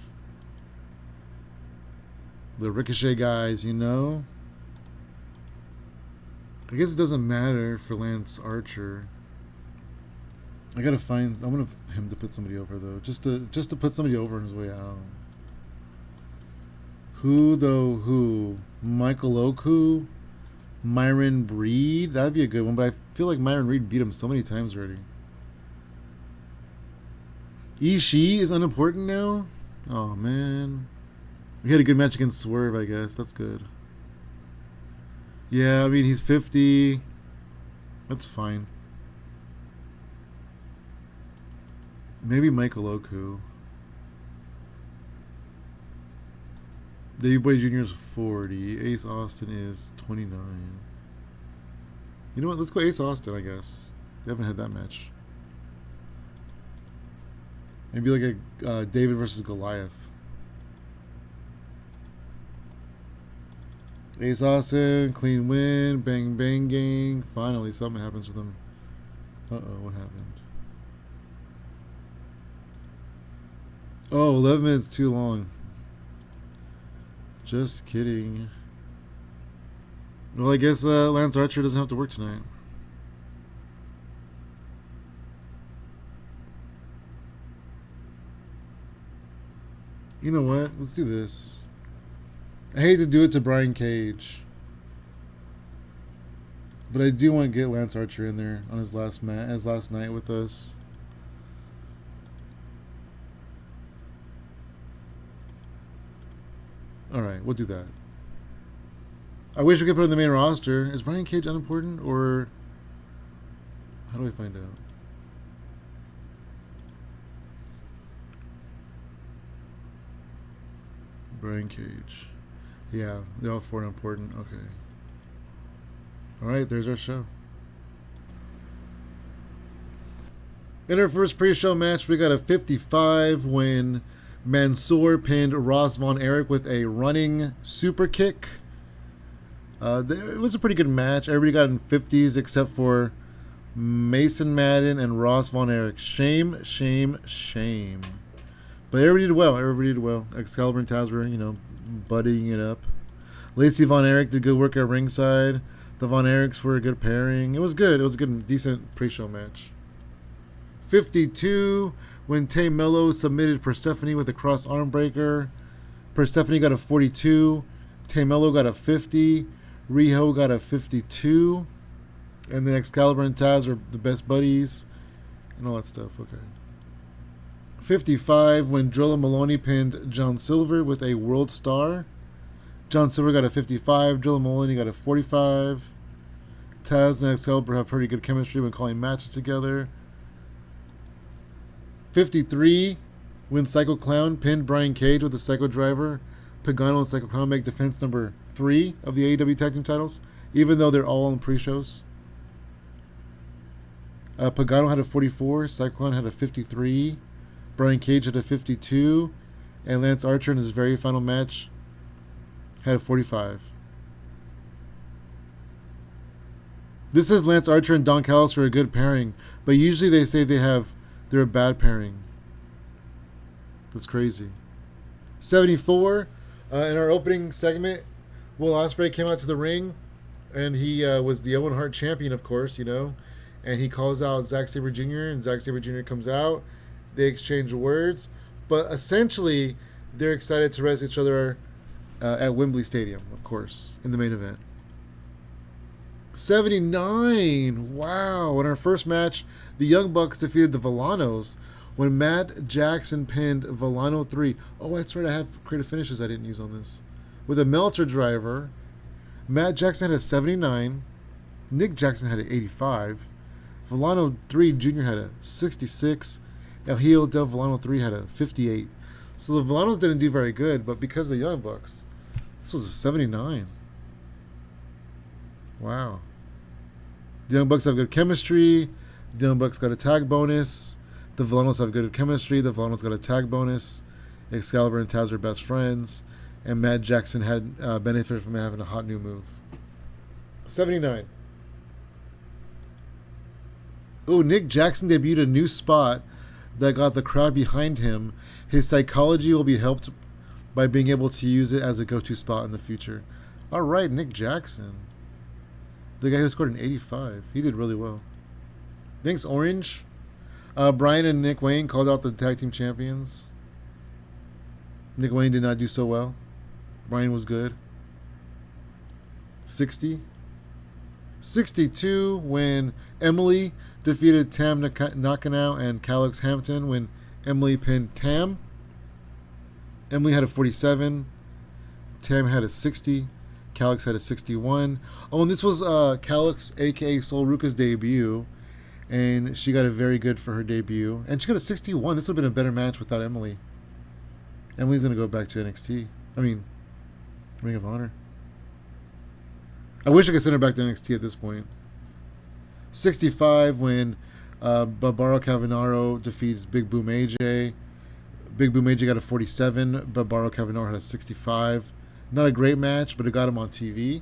The Ricochet guys, you know? I guess it doesn't matter for Lance Archer. I gotta find. I want him to put somebody over though, just to put somebody over on his way out. Who though? Who? Michael Oku, Myron Reed. That'd be a good one, but I feel like Myron Reed beat him so many times already. Ishii is unimportant now. Oh man, we had a good match against Swerve. I guess that's good. Yeah, I mean he's 50. That's fine. Maybe Michael Oku. Dave Boy Jr. is 40. Ace Austin is 29. You know what? Let's go Ace Austin, I guess. They haven't had that match. Maybe like a David versus Goliath. Ace Austin, clean win, bang bang gang. Finally, something happens with him. What happened? Oh, 11 minutes too long. Just kidding. Well, I guess Lance Archer doesn't have to work tonight. You know what? Let's do this. I hate to do it to Brian Cage, but I do want to get Lance Archer in there on his last night with us. All right, we'll do that. I wish we could put him in the main roster. Is Brian Cage unimportant, or how do we find out? Brian Cage. Yeah, they're all four important. Okay. All right, there's our show. In our first pre-show match, we got a 55 when Mansoor pinned Ross Von Erich with a running super kick. It was a pretty good match. Everybody got in 50s except for Mason Madden and Ross Von Erich. Shame, shame, shame. But everybody did well. Excalibur and Taz were, buddying it up. Lacey Von Erich did good work at ringside. The Von Erichs were a good pairing. It was good. It was a good, decent pre-show match. 52 when Tay Mello submitted Persephone with a cross arm breaker. Persephone got a 42. Tay Mello got a 50. Riho got a 52. And then Excalibur and Taz are the best buddies. And all that stuff. Okay. 55 when Drilla Maloney pinned John Silver with a World Star. John Silver got a 55. Drilla Maloney got a 45. Taz and Excalibur have pretty good chemistry when calling matches together. 53 when Psycho Clown pinned Brian Cage with the Psycho Driver. Pagano and Psycho Clown make defense number 3 of the AEW Tag Team titles, even though they're all on pre-shows. Pagano had a 44. Psycho Clown had a 53. Brian Cage had a 52. And Lance Archer in his very final match had a 45. This is Lance Archer and Don Callis for a good pairing, but usually they say they're a bad pairing. That's crazy. 74 in our opening segment, Will Ospreay came out to the ring, and he was the Owen Hart champion, of course, and he calls out Zack Sabre Jr., and Zack Sabre Jr. comes out. They exchange words, but essentially they're excited to wrestle each other at Wembley Stadium, of course, in the main event. 79. Wow. In our first match, the Young Bucks defeated the Villanos when Matt Jackson pinned Villano 3. Oh, that's right. I have creative finishes I didn't use on this. With a Meltzer driver, Matt Jackson had a 79. Nick Jackson had an 85. Villano 3 Jr. had a 66. El Hijo del Villano 3 had a 58. So the Villanos didn't do very good, but because of the Young Bucks, this was a 79. Wow. The Young Bucks have good chemistry. The Young Bucks got a tag bonus. The Villanos have good chemistry. The Villanos got a tag bonus. Excalibur and Taz are best friends. And Matt Jackson had benefited from having a hot new move. 79. Oh, Nick Jackson debuted a new spot that got the crowd behind him. His psychology will be helped by being able to use it as a go-to spot in the future. All right, Nick Jackson. The guy who scored an 85. He did really well. Thanks, Orange. Brian and Nick Wayne called out the tag team champions. Nick Wayne did not do so well. Brian was good. 60. 62 when Emily defeated Tam Nakano and Calix Hampton when Emily pinned Tam. Emily had a 47. Tam had a 60. Calix had a 61. Oh, and this was Calix, a.k.a. Sol Ruka's debut. And she got a very good for her debut. And she got a 61. This would have been a better match without Emily. Emily's going to go back to NXT. I mean, Ring of Honor. I wish I could send her back to NXT at this point. 65 when Barbaro Cavanaro defeats Big Boom AJ. Big Boom AJ got a 47. Barbaro Cavanaro had a 65. Not a great match, but it got him on TV.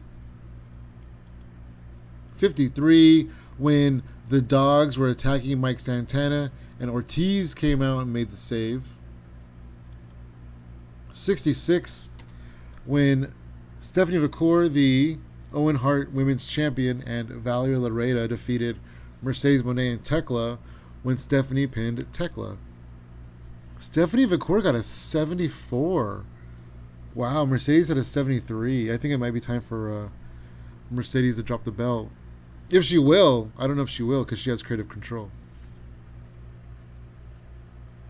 53, when the Dogs were attacking Mike Santana and Ortiz came out and made the save. 66, when Stephanie Vacour, the Owen Hart Women's Champion, and Valeria Lareda defeated Mercedes Moné and Tekla when Stephanie pinned Tekla. Stephanie Vacour got a 74. Wow, Mercedes had a 73. I think it might be time for Mercedes to drop the belt. If she will. I don't know if she will because she has creative control.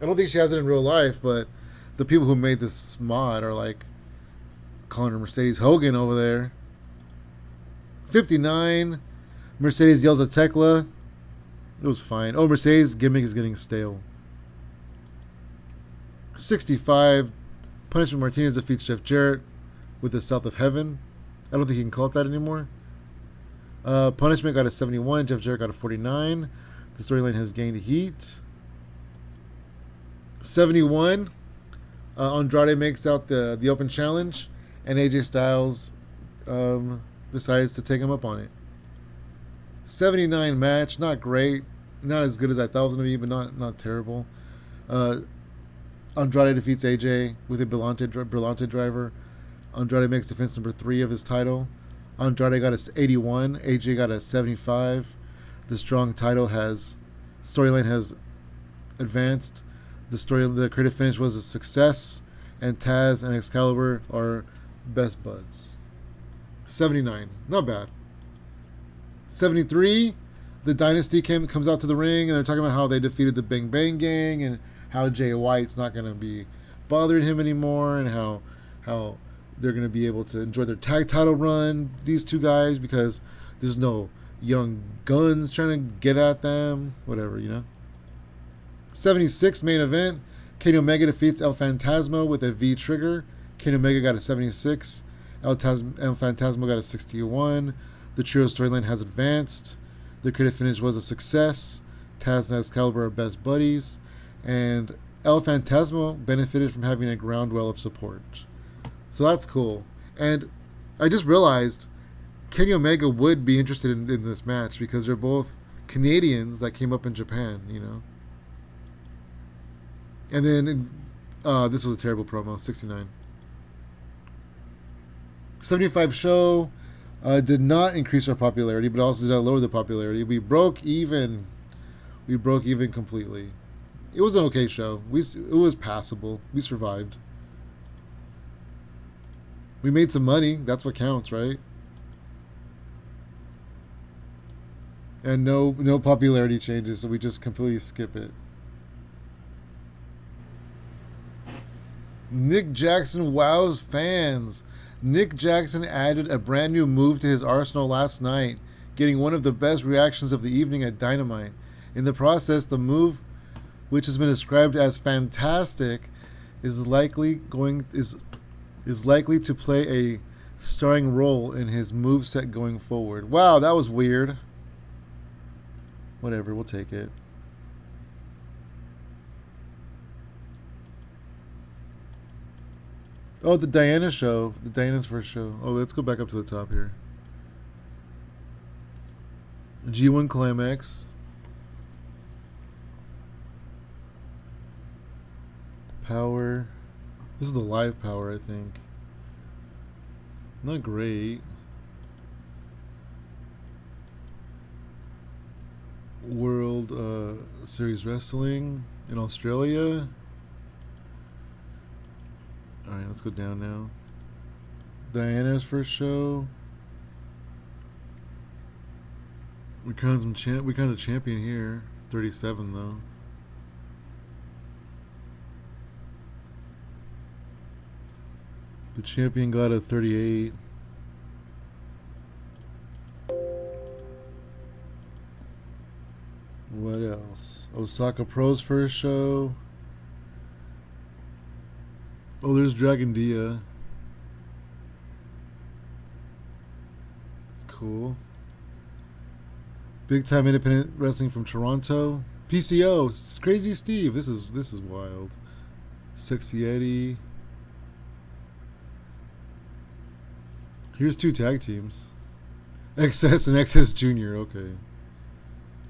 I don't think she has it in real life, but the people who made this mod are like calling her Mercedes Hogan over there. 59. Mercedes yells at Tekla. It was fine. Oh, Mercedes' gimmick is getting stale. 65. Punishment Martinez defeats Jeff Jarrett with the South of Heaven. I don't think you can call it that anymore. Punishment got a 71. Jeff Jarrett got a 49. The storyline has gained heat. 71. Andrade makes out the open challenge, and AJ Styles decides to take him up on it. 79 match, not great, not as good as I thought it was going to be, but not terrible. Andrade defeats AJ with a Berlante driver. Andrade makes defense number 3 of his title. Andrade got a 81. AJ got a 75. The strong title storyline has advanced. The creative finish was a success, and Taz and Excalibur are best buds. 79, not bad. 73, the Dynasty comes out to the ring, and they're talking about how they defeated the Bang Bang Gang, and how Jay White's not going to be bothering him anymore, and how they're going to be able to enjoy their tag title run, these two guys, because there's no young guns trying to get at them, whatever, 76 main event. Kenny Omega defeats El Phantasmo with a V trigger. Kenny Omega got a 76. El Phantasmo got a 61. The trio storyline has advanced. The creative finish was a success. Taz and Excalibur are best buddies. And El Phantasmo benefited from having a ground well of support. So that's cool. And I just realized Kenny Omega would be interested in this match because they're both Canadians that came up in Japan, And then, this was a terrible promo, 69. 75 show did not increase our popularity, but also did not lower the popularity. We broke even. We broke even completely. It was an okay show. It was passable. We survived. We made some money. That's what counts, right? And no popularity changes, so we just completely skip it. Nick Jackson wows fans. Nick Jackson added a brand new move to his arsenal last night, getting one of the best reactions of the evening at Dynamite. In the process, the move, which has been described as fantastic, is likely to play a starring role in his moveset going forward. Wow, that was weird. Whatever, we'll take it. Oh, the Diana show. The Diana's first show. Oh, let's go back up to the top here. G1 Climax. Power. This is the live Power, I think. Not great. World Series Wrestling in Australia. Alright, let's go down now. Diana's first show. We crowned a champion here. 37 though. The champion got a 38. What else? Osaka Pro's first show. Oh, there's Dragon Dia. That's cool. Big time independent wrestling from Toronto. PCO. It's Crazy Steve. This is wild. Sexy Eddie. Here's 2 tag teams. XS and XS Junior. Okay.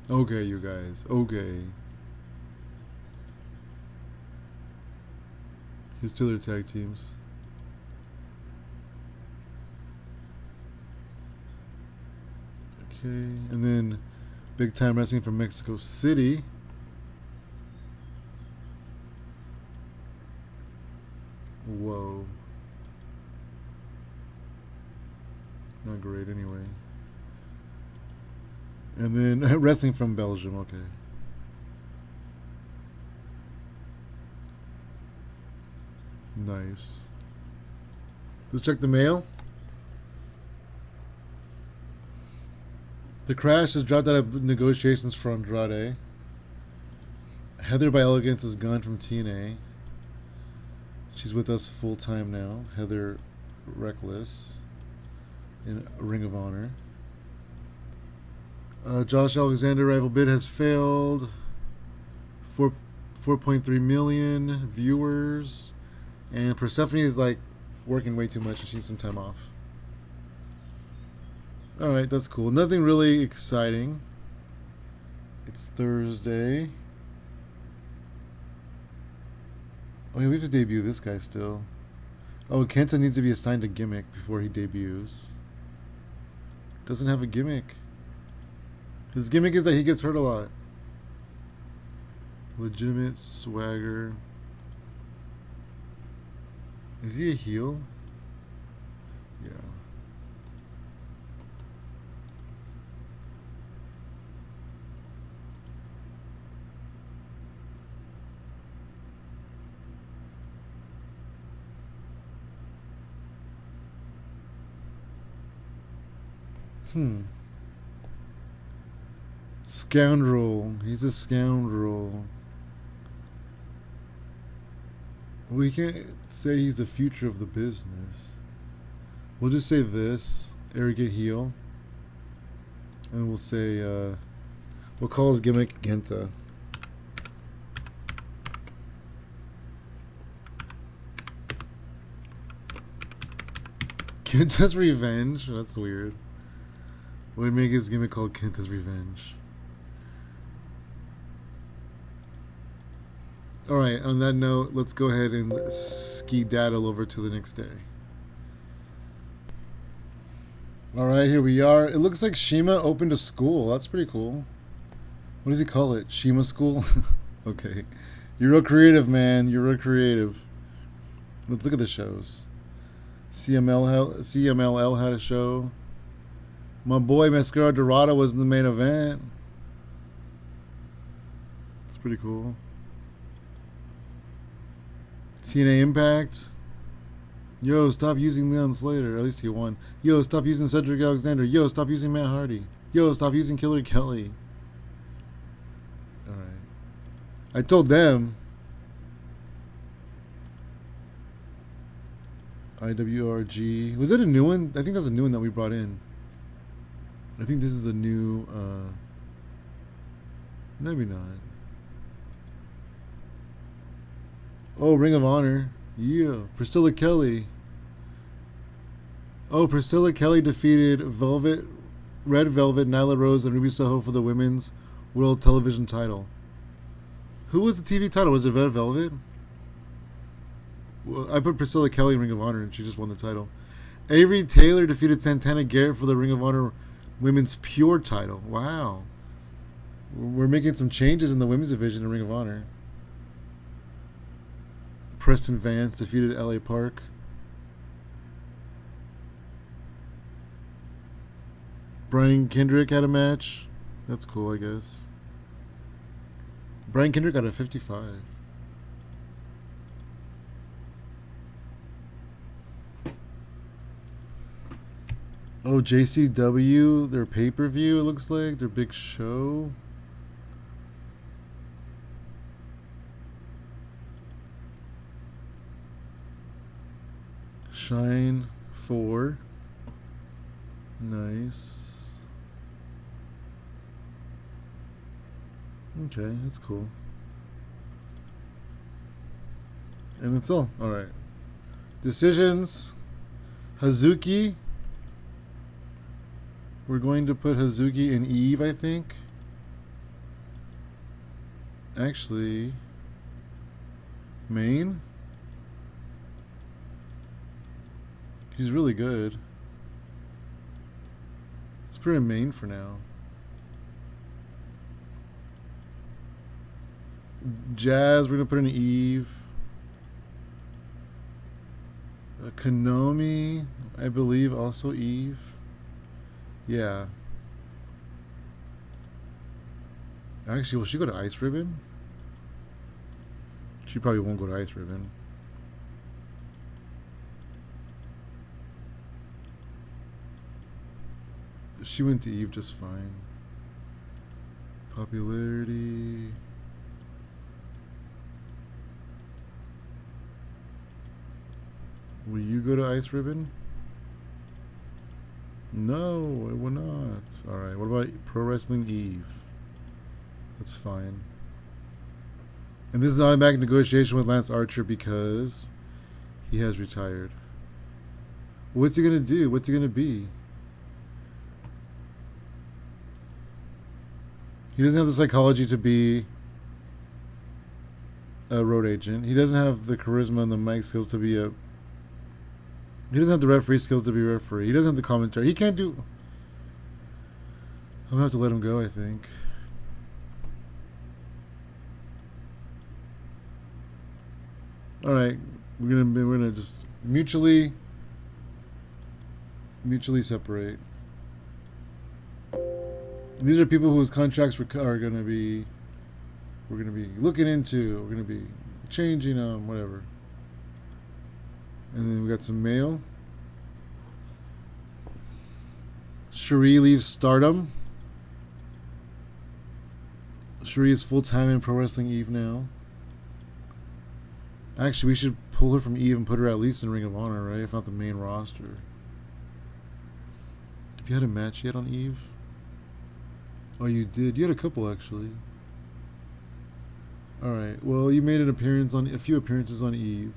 Okay, you guys. Okay. Here's 2 other tag teams. Okay, and then Big Time Wrestling from Mexico City. Whoa. Not great anyway. And then Wrestling from Belgium, okay. Nice. Let's check the mail. The Crash has dropped out of negotiations for Andrade. Heather by Elegance is gone from TNA. She's with us full time now. Heather Reckless in Ring of Honor. Josh Alexander rival bid has failed. 4.3 million viewers. And Persephone is like working way too much and she needs some time off. Alright, that's cool. Nothing really exciting. It's Thursday. Oh yeah, we have to debut this guy still. Oh, Kenta needs to be assigned a gimmick before he debuts. Doesn't have a gimmick. His gimmick is that he gets hurt a lot. Legitimate swagger. Is he a heel? Yeah. Scoundrel. He's a scoundrel. We can't say he's the future of the business. We'll just say this. Arrogant heel. And we'll say, we'll call his gimmick Genta. Kenta's Revenge? That's weird. Would make his gimmick called Kenta's Revenge. Alright, on that note, let's go ahead and skedaddle over to the next day. Alright, here we are. It looks like Shima opened a school. That's pretty cool. What does he call it? Shima School? Okay. You're real creative, man. You're real creative. Let's look at the shows. CMLL had a show. My boy Mascara Dorada was in the main event. It's pretty cool. TNA Impact. Yo, stop using Leon Slater. At least he won. Yo, stop using Cedric Alexander. Yo, stop using Matt Hardy. Yo, stop using Killer Kelly. Alright. I told them. IWRG. Was it a new one? I think that's a new one that we brought in. I think this is a new, maybe not. Oh, Ring of Honor. Yeah. Priscilla Kelly. Oh, Priscilla Kelly defeated Red Velvet, Nyla Rose, and Ruby Soho for the women's world television title. Who was the TV title? Was it Red Velvet? Well, I put Priscilla Kelly in Ring of Honor, and she just won the title. Avery Taylor defeated Santana Garrett for the Ring of Honor women's pure title. Wow. We're making some changes in the women's division in Ring of Honor. Preston Vance defeated LA Park. Brian Kendrick had a match. That's cool, I guess. Brian Kendrick got a 55. Oh, JCW, their pay-per-view, it looks like. Their big show. Shine 4. Nice. Okay, that's cool. And that's all. Alright. Decisions. Hazuki We're going to put Hazuki and Eve, I think. Actually, main? He's really good. Let's put him main for now. Jazz, we're going to put in Eve. Konami, I believe, also Eve. Yeah. Actually, will she go to Ice Ribbon? She probably won't go to Ice Ribbon. She went to Eve just fine. Popularity. Will you go to Ice Ribbon? No, it will not. Alright, what about Pro Wrestling Eve? That's fine. And this is automatic negotiation with Lance Archer because he has retired. What's he going to do? What's he going to be? He doesn't have the psychology to be a road agent. He doesn't have the charisma and the mic skills to be a... He doesn't have the referee skills to be a referee. He doesn't have the commentary. He can't do... I'm going to have to let him go, I think. Alright. We're gonna just mutually separate. These are people whose contracts are going to be... We're going to be looking into. We're going to be changing them, whatever. And then we got some mail. Cherie leaves Stardom. Cherie is full-time in Pro Wrestling Eve now. Actually, we should pull her from Eve and put her at least in Ring of Honor, right? If not the main roster. Have you had a match yet on Eve? Oh, you did? You had a couple, actually. Alright, well, you made a few appearances on Eve.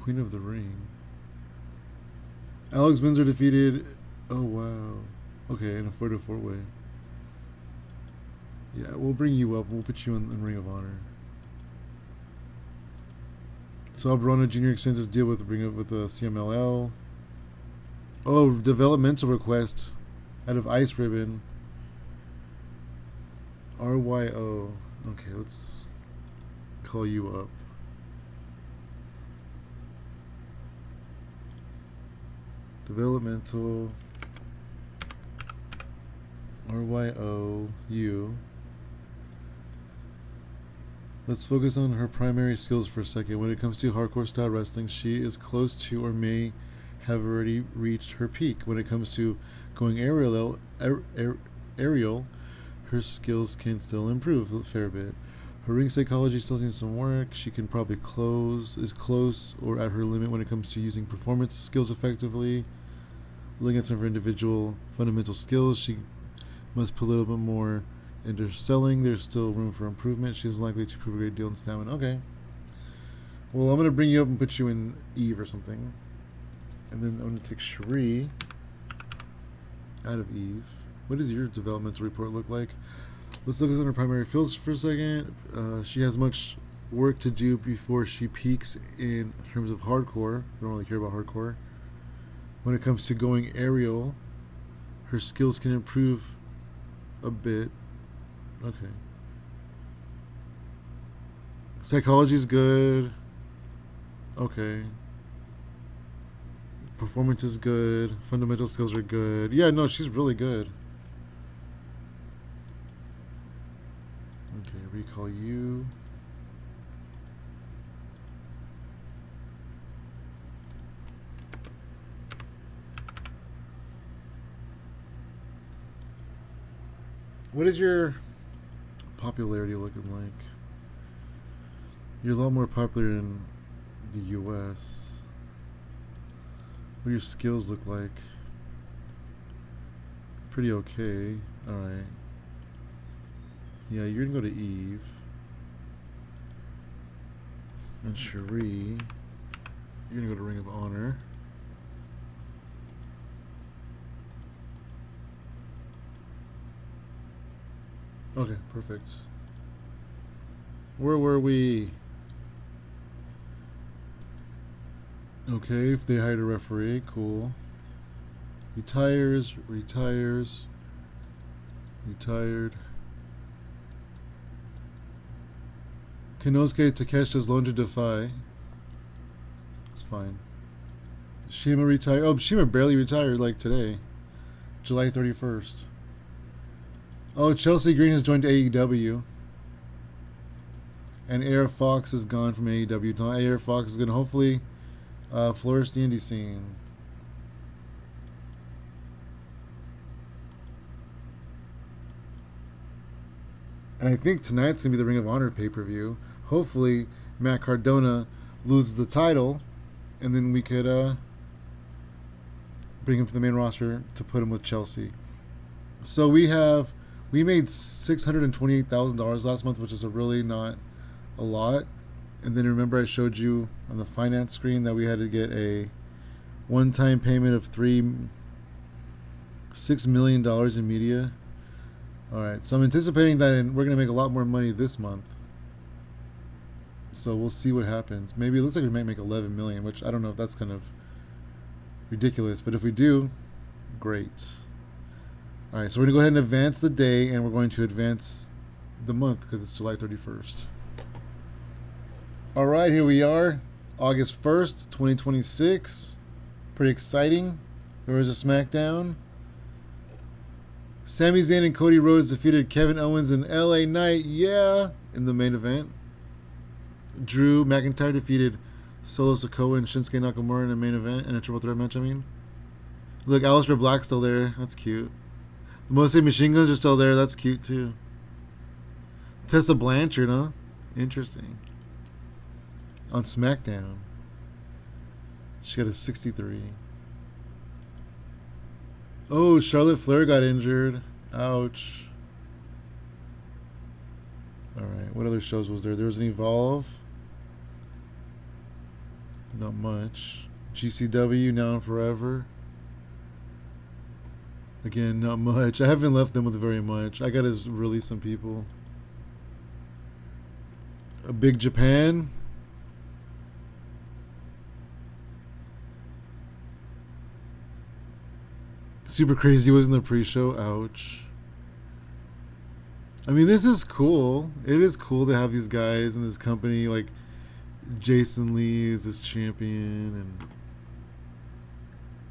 Queen of the Ring. Alex Windsor defeated... Oh, wow. Okay, in a 4-4 way. Yeah, we'll bring you up. We'll put you in Ring of Honor. So Alberano Jr. extends his deal with CMLL. Oh, developmental request out of Ice Ribbon. RYO. Okay, let's call you up. Developmental RYOU. Let's focus on her primary skills for a second. When it comes to hardcore style wrestling, she is close to or may have already reached her peak. When it comes to going aerial, her skills can still improve a fair bit. Her ring psychology still needs some work. She can probably is close or at her limit when it comes to using performance skills effectively. Looking at some of her individual fundamental skills, she must put a little bit more into selling. There's still room for improvement. She is likely to prove a great deal in stamina. Okay. Well, I'm going to bring you up and put you in Eve or something. And then I'm going to take Cherie out of Eve. What does your developmental report look like? Let's look at her primary fields for a second. She has much work to do before she peaks in terms of hardcore. I don't really care about hardcore. When it comes to going aerial, her skills can improve a bit. Okay. Psychology is good. Okay. Performance is good. Fundamental skills are good. Yeah, no, she's really good. Okay, recall you. What is your popularity looking like? You're a lot more popular in the US. What do your skills look like? Pretty okay. Alright. Yeah, you're gonna go to Eve. And Cherie, you're gonna go to Ring of Honor. Okay, perfect. Where were we? Okay, if they hired a referee, cool. Retires, retired. Kinosuke Takeshita's loan to Defy. It's fine. Shima retired. Oh, Shima barely retired like today. July 31st. Oh, Chelsea Green has joined AEW. And Air Fox is gone from AEW. Air Fox is going to hopefully flourish the indie scene. And I think tonight's going to be the Ring of Honor pay-per-view. Hopefully, Matt Cardona loses the title, and then we could bring him to the main roster to put him with Chelsea. So we made $628,000 last month, which is a really not a lot. And then remember I showed you on the finance screen that we had to get a one-time payment of $6 million in media. All right, so I'm anticipating that we're going to make a lot more money this month. So we'll see what happens. Maybe it looks like we might make 11 million, which I don't know if that's kind of ridiculous, but if we do, great. All right, so we're going to go ahead and advance the day, and we're going to advance the month because it's July 31st. All right, here we are, August 1st, 2026. Pretty exciting. There was a SmackDown. Sami Zayn and Cody Rhodes defeated Kevin Owens and LA Knight, in the main event. Drew McIntyre defeated Solo Sikoa and Shinsuke Nakamura in the main event, in a triple threat match, I mean. Look, Aleister Black's still there. That's cute. The Mostly Machine Guns are still there. That's cute, too. Tessa Blanchard, huh? Interesting. On SmackDown. She got a 63. Oh, Charlotte Flair got injured. Ouch. Alright, what other shows was there? There was an Evolve. Not much. GCW, Now and Forever. Again, not much. I haven't left them with very much. I gotta release some people. A Big Japan. Super Crazy was in the pre-show. Ouch. I mean, this is cool. It is cool to have these guys in this company. Like, Jason Lee is this champion. And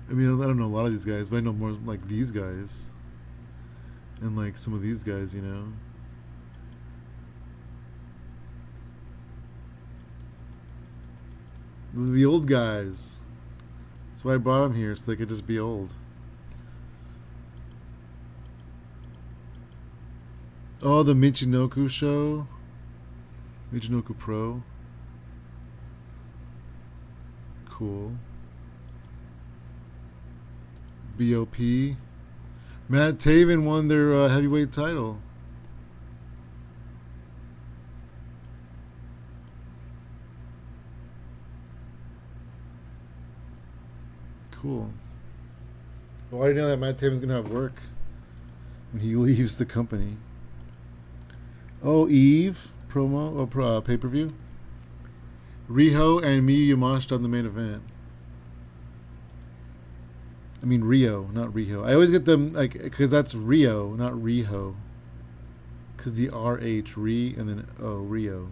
I mean, I don't know a lot of these guys, but I know more like these guys. And like some of these guys, you know. These are the old guys. That's why I brought them here, so they could just be old. Oh, the Michinoku show. Michinoku Pro. Cool. BLP. Matt Taven won their heavyweight title. Cool. Well, I didn't know that Matt Taven's going to have work when he leaves the company. Oh, Eve promo, pay-per-view. Riho and Miyu Yamashita on the main event. I mean Rio, not Riho. I always get them like because that's Rio, not Riho. Because the RH, Ri, and then O, Rio.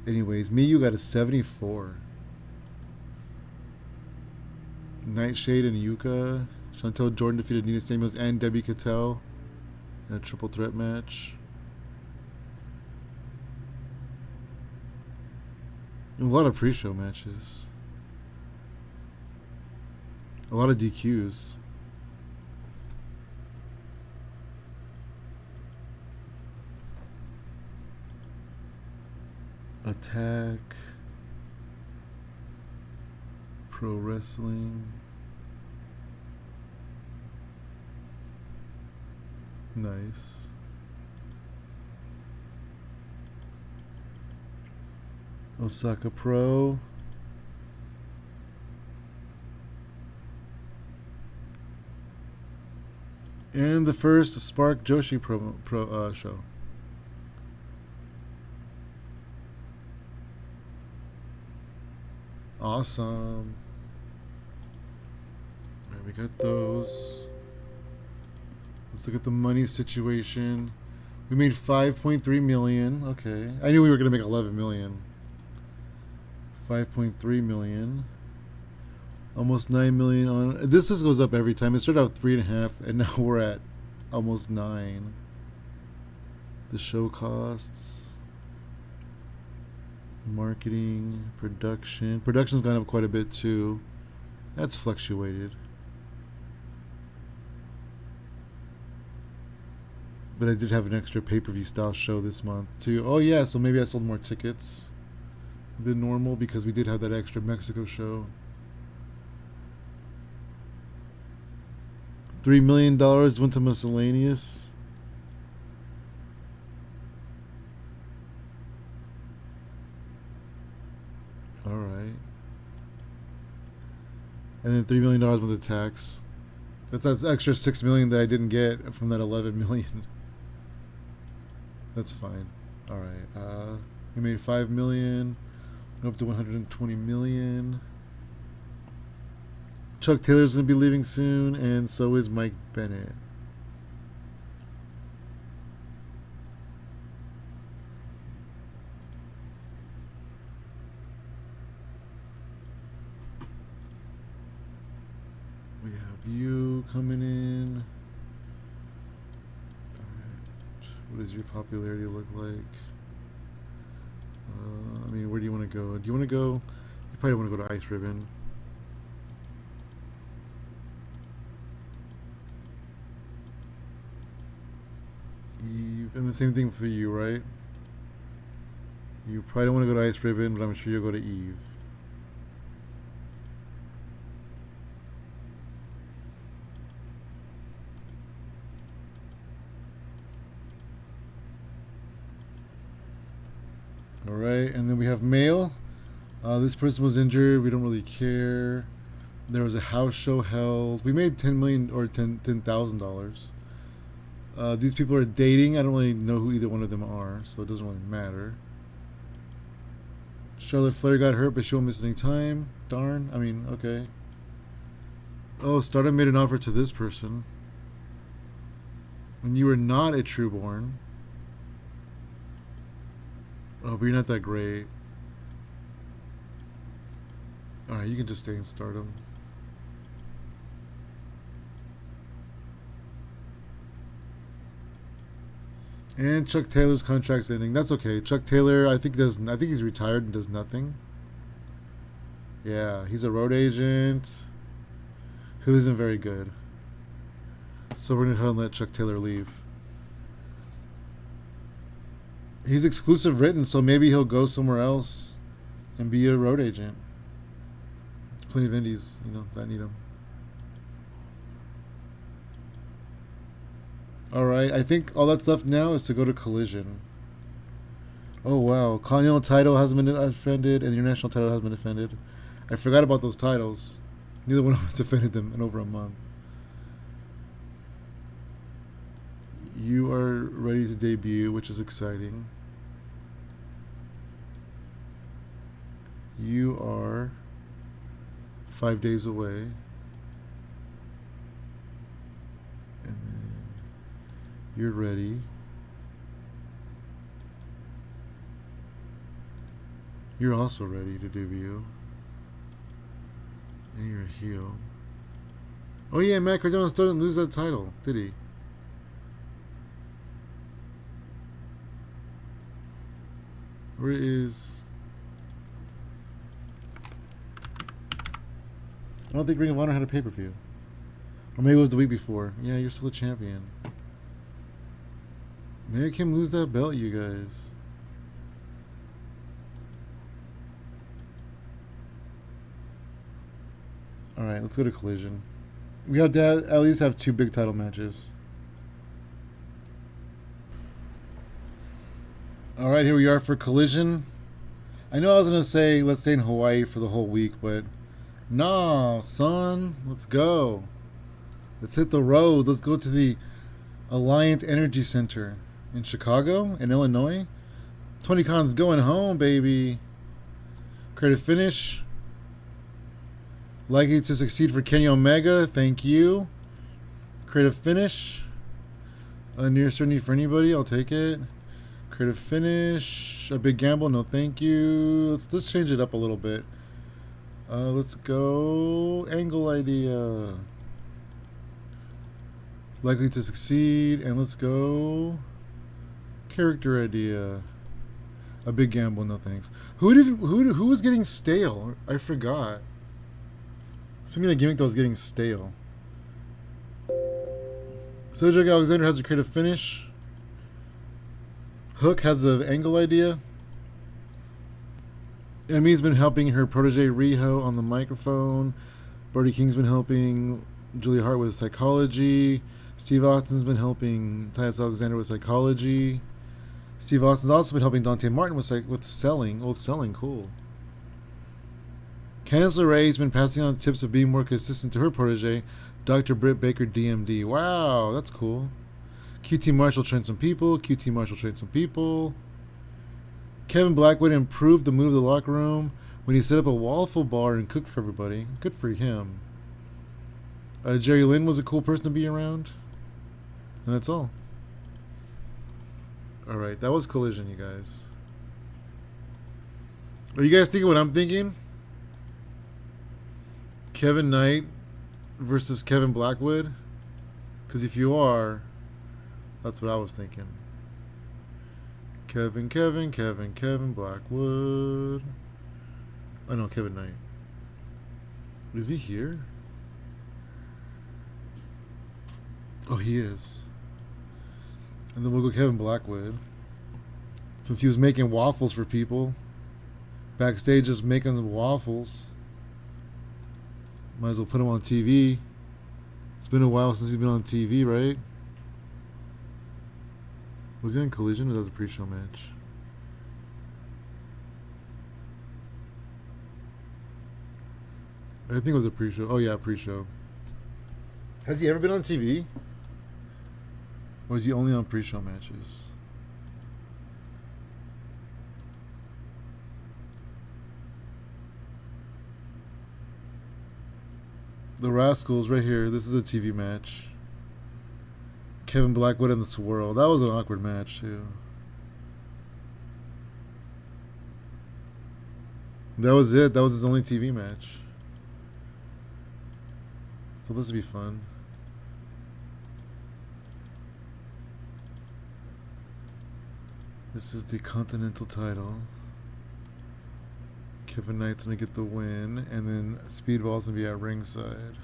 Anyways, Miyu got a 74. Nightshade and Yuka. Chantel Jordan defeated Nina Samuels and Debbie Cattell in a triple threat match. A lot of pre-show matches. A lot of DQs. Attack. Pro Wrestling. Nice. Osaka Pro. And the first Spark Joshi show. Awesome. Alright, we got those. Let's look at the money situation. We made 5.3 million. Okay. I knew we were going to make 11 million. 5.3 million. Almost 9 million on. This just goes up every time. It started out 3.5, and now we're at almost 9. The show costs. Marketing. Production. Production's gone up quite a bit too. That's fluctuated. But I did have an extra pay-per-view style show this month too. Oh yeah, so maybe I sold more tickets than normal because we did have that extra Mexico show. $3 million went to miscellaneous. All right. And then $3 million went to tax. That's extra $6 million that I didn't get from that 11 million. That's fine. All right. We made 5 million. Up to 120 million. Chuck Taylor's going to be leaving soon, and so is Mike Bennett. We have you coming in. What does your popularity look like? I mean, where do you want to go? Do you want to go? You probably want to go to Ice Ribbon. Eve, and the same thing for you, right? You probably don't want to go to Ice Ribbon, but I'm sure you'll go to Eve. Alright, and then we have mail. This person was injured. We don't really care. There was a house show held. We made $10 million or $10,000. These people are dating. I don't really know who either one of them are, so it doesn't really matter. Charlotte Flair got hurt, but she won't miss any time. Darn. I mean, okay. Oh, Stardom made an offer to this person. When you were not a Trueborn. Oh, but you're not that great. Alright, you can just stay in Stardom. And Chuck Taylor's contract's ending. That's okay. Chuck Taylor, I think he's retired and does nothing. Yeah, he's a road agent who isn't very good. So we're gonna go ahead and let Chuck Taylor leave. He's exclusive written, so maybe he'll go somewhere else and be a road agent. Plenty of indies, that need him. Alright, I think all that's left now is to go to Collision. Oh wow, Continental title hasn't been defended and the International title hasn't been defended. I forgot about those titles. Neither one of us defended them in over a month. You are ready to debut, which is exciting. You are 5 days away. And then you're ready. You're also ready to debut. And you're a heel. Oh yeah, Matt Cardona still didn't lose that title, did he? Where is... I don't think Ring of Honor had a pay-per-view. Or maybe it was the week before. Yeah, you're still a champion. Make him lose that belt, you guys. Alright, let's go to Collision. We have to at least have 2 big title matches. Alright, here we are for Collision. I know I was going to say let's stay in Hawaii for the whole week, but nah, son, let's go. Let's hit the road. Let's go to the Alliant Energy Center in Chicago, in Illinois. Tony Khan's going home, baby. Creative finish. Likely to succeed for Kenny Omega. Thank you. Creative finish. A near certainty for anybody. I'll take it. Creative finish. A big gamble. No, thank you. Let's change it up a little bit. Let's go angle idea. Likely to succeed, and let's go character idea. A big gamble. No thanks. Who was getting stale? I forgot. Something like gimmick that was getting stale. Cedric Alexander has a creative finish. Hook has an angle idea. Emmy's been helping her protege Riho on the microphone. Brody King's been helping Julia Hart with psychology. Steve Austin's been helping Titus Alexander with psychology. Steve Austin's also been helping Dante Martin with selling. Oh, selling, cool. Candice LeRae's been passing on tips of being more consistent to her protege, Dr. Britt Baker, DMD. Wow, that's cool. QT Marshall trained some people. QT Marshall trained some people. Kevin Blackwood improved the move of the locker room when he set up a waffle bar and cooked for everybody. Good for him. Jerry Lynn was a cool person to be around. And that's all. Alright, that was Collision, you guys. Are you guys thinking what I'm thinking? Kevin Knight versus Kevin Blackwood? Because if you are, that's what I was thinking. Kevin Blackwood. I know Kevin Knight. Is he here? Oh, he is. And then we'll go Kevin Blackwood. Since he was making waffles for people. Backstage just making some waffles. Might as well put him on TV. It's been a while since he's been on TV, right? Was he on Collision or was that the pre-show match? I think it was a pre-show. Oh yeah, pre-show. Has he ever been on TV? Or is he only on pre-show matches? The Rascals right here. This is a TV match. Kevin Blackwood and the Swirl. That was an awkward match too. That was it. That was his only TV match. So this will be fun. This is the Continental title. Kevin Knight's gonna get the win, and then Speedball's gonna be at ringside.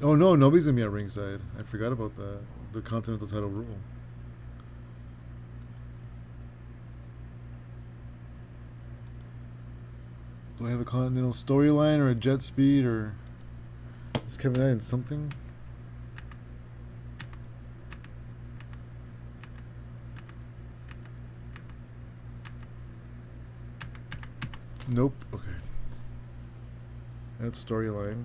Oh no, nobody's gonna be at ringside. I forgot about that. The Continental title rule. Do I have a Continental storyline or a jet speed or is Kevin Knight in something? Nope. Okay. That's storyline.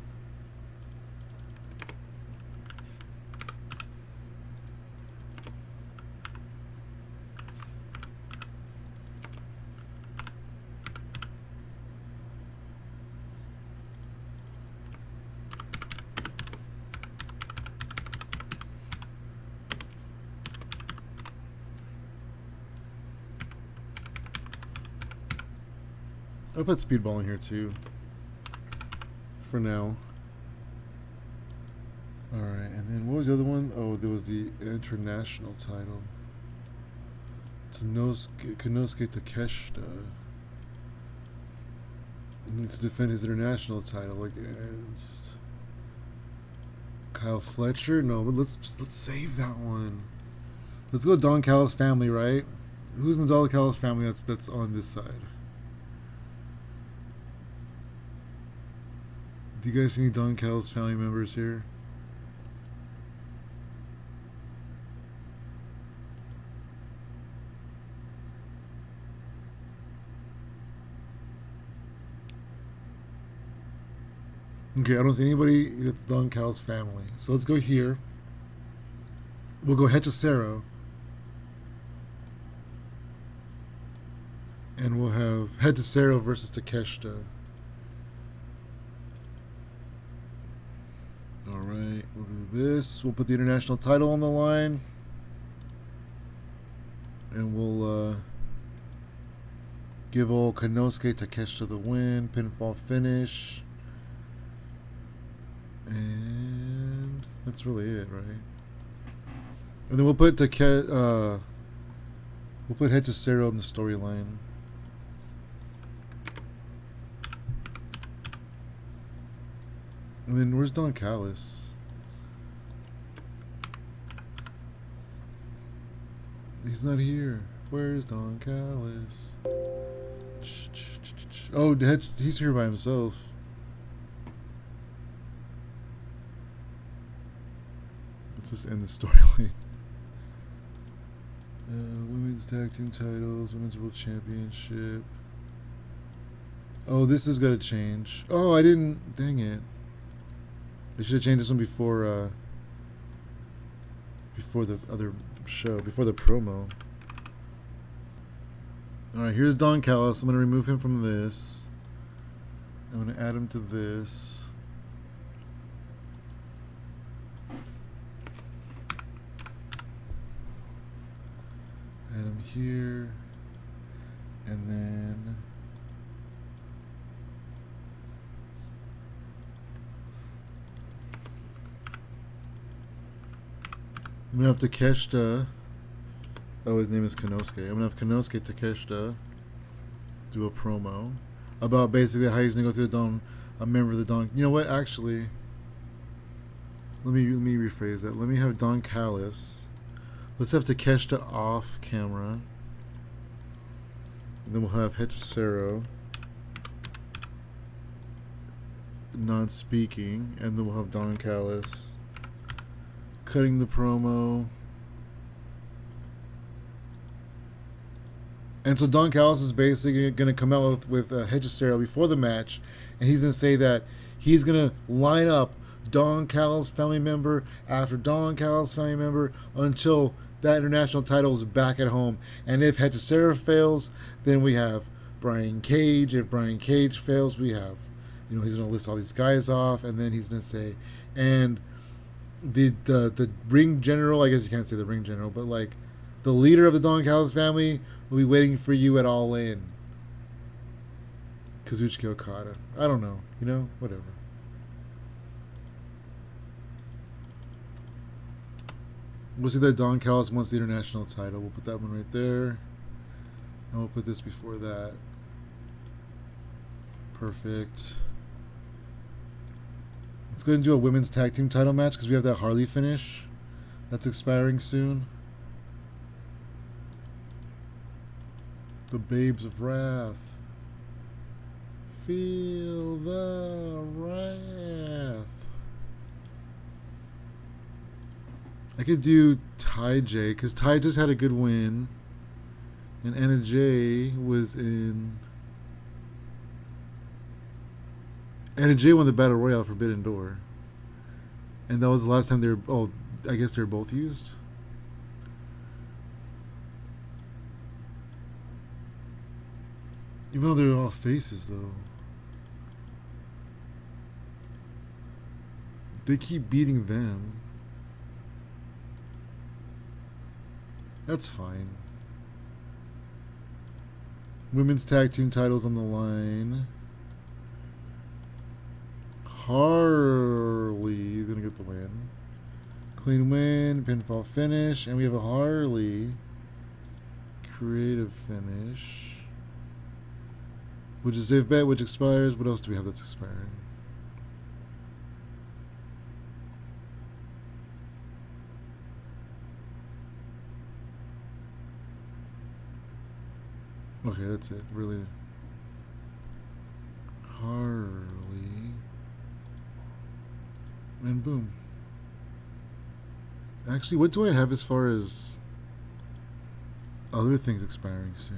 I'll put Speedball in here too. For now. Alright, and then what was the other one? Oh, there was the international title. Konosuke Takeshita needs to defend his international title against Kyle Fletcher. No, but let's save that one. Let's go Don Callis family, right? Who's in the Don Callis family that's on this side? Do you guys see any Don Callis family members here? Okay, I don't see anybody that's Don Cal's family. So let's go here. We'll go Hechicero. And we'll have Hechicero versus Takeshita. Alright, we'll do this. We'll put the international title on the line. And we'll give old Konosuke Takeshita the win. Pinfall finish. And that's really it, right? And then we'll put Hechicero in the storyline. And then where's Don Callis? He's not here. Where's Don Callis? Oh, he's here by himself. Let's just end the storyline. Women's tag team titles, women's world championship. Oh, this is gonna change. Oh, I didn't. Dang it. I should have changed this one before the other show, before the promo. Alright, here's Don Callis. I'm going to remove him from this. I'm going to add him to this. Add him here. And then I'm going to have Takeshita. Oh, his name is Konosuke. I'm going to have Konosuke Takeshita do a promo about basically how he's going to go through a member of the Don. You know what? Actually, let me rephrase that. Let me have Don Callis. Let's have Takeshita off camera. And then we'll have Hechicero non-speaking. And then we'll have Don Callis cutting the promo. And so Don Callis is basically going to come out with Hechicero before the match, and he's going to say that he's going to line up Don Callis family member after Don Callis family member until that international title is back at home. And if Hechicero fails, then we have Brian Cage. If Brian Cage fails, we have, he's going to list all these guys off, and then he's going to say, and the ring general, I guess you can't say the ring general, but like the leader of the Don Callis family will be waiting for you at All In. Kazuchika Okada. I don't know. Whatever. We'll see that Don Callis wants the international title. We'll put that one right there. And we'll put this before that. Perfect. Let's go ahead and do a women's tag team title match because we have that Harley finish that's expiring soon. The Babes of Wrath. Feel the wrath. I could do Ty J because Ty just had a good win. And Anna J was in. Anna J won the Battle Royale Forbidden Door. And that was the last time they were. Oh, I guess they were both used. Even though they're all faces, though. They keep beating them. That's fine. Women's tag team titles on the line. Harley is going to get the win. Clean win, pinfall finish. And we have a Harley creative finish. Which is safe bet, which expires. What else do we have that's expiring? Okay, that's it. Really. Harley. And boom. Actually, what do I have as far as other things expiring soon?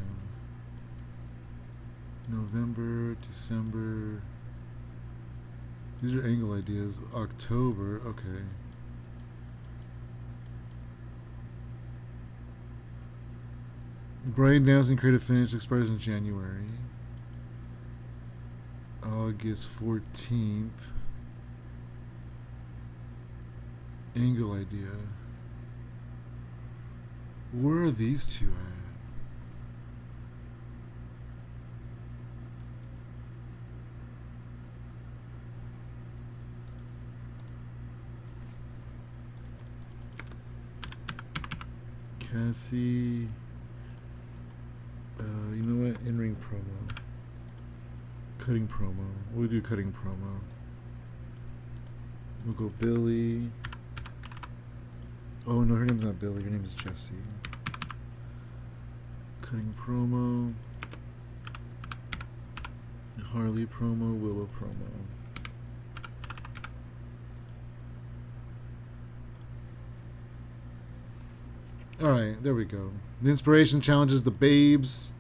November, December. These are angle ideas. October, okay. Brian Downsing creative finish expires in January. August 14th. Angle idea. Where are these two at? Cassie. You know what? In-ring promo. Cutting promo. We'll do cutting promo. We'll go Billy. Oh no, her name's not Billy. Her name is Jessie. Cutting promo. Harley promo. Willow promo. Alright, there we go. The inspiration challenges the babes.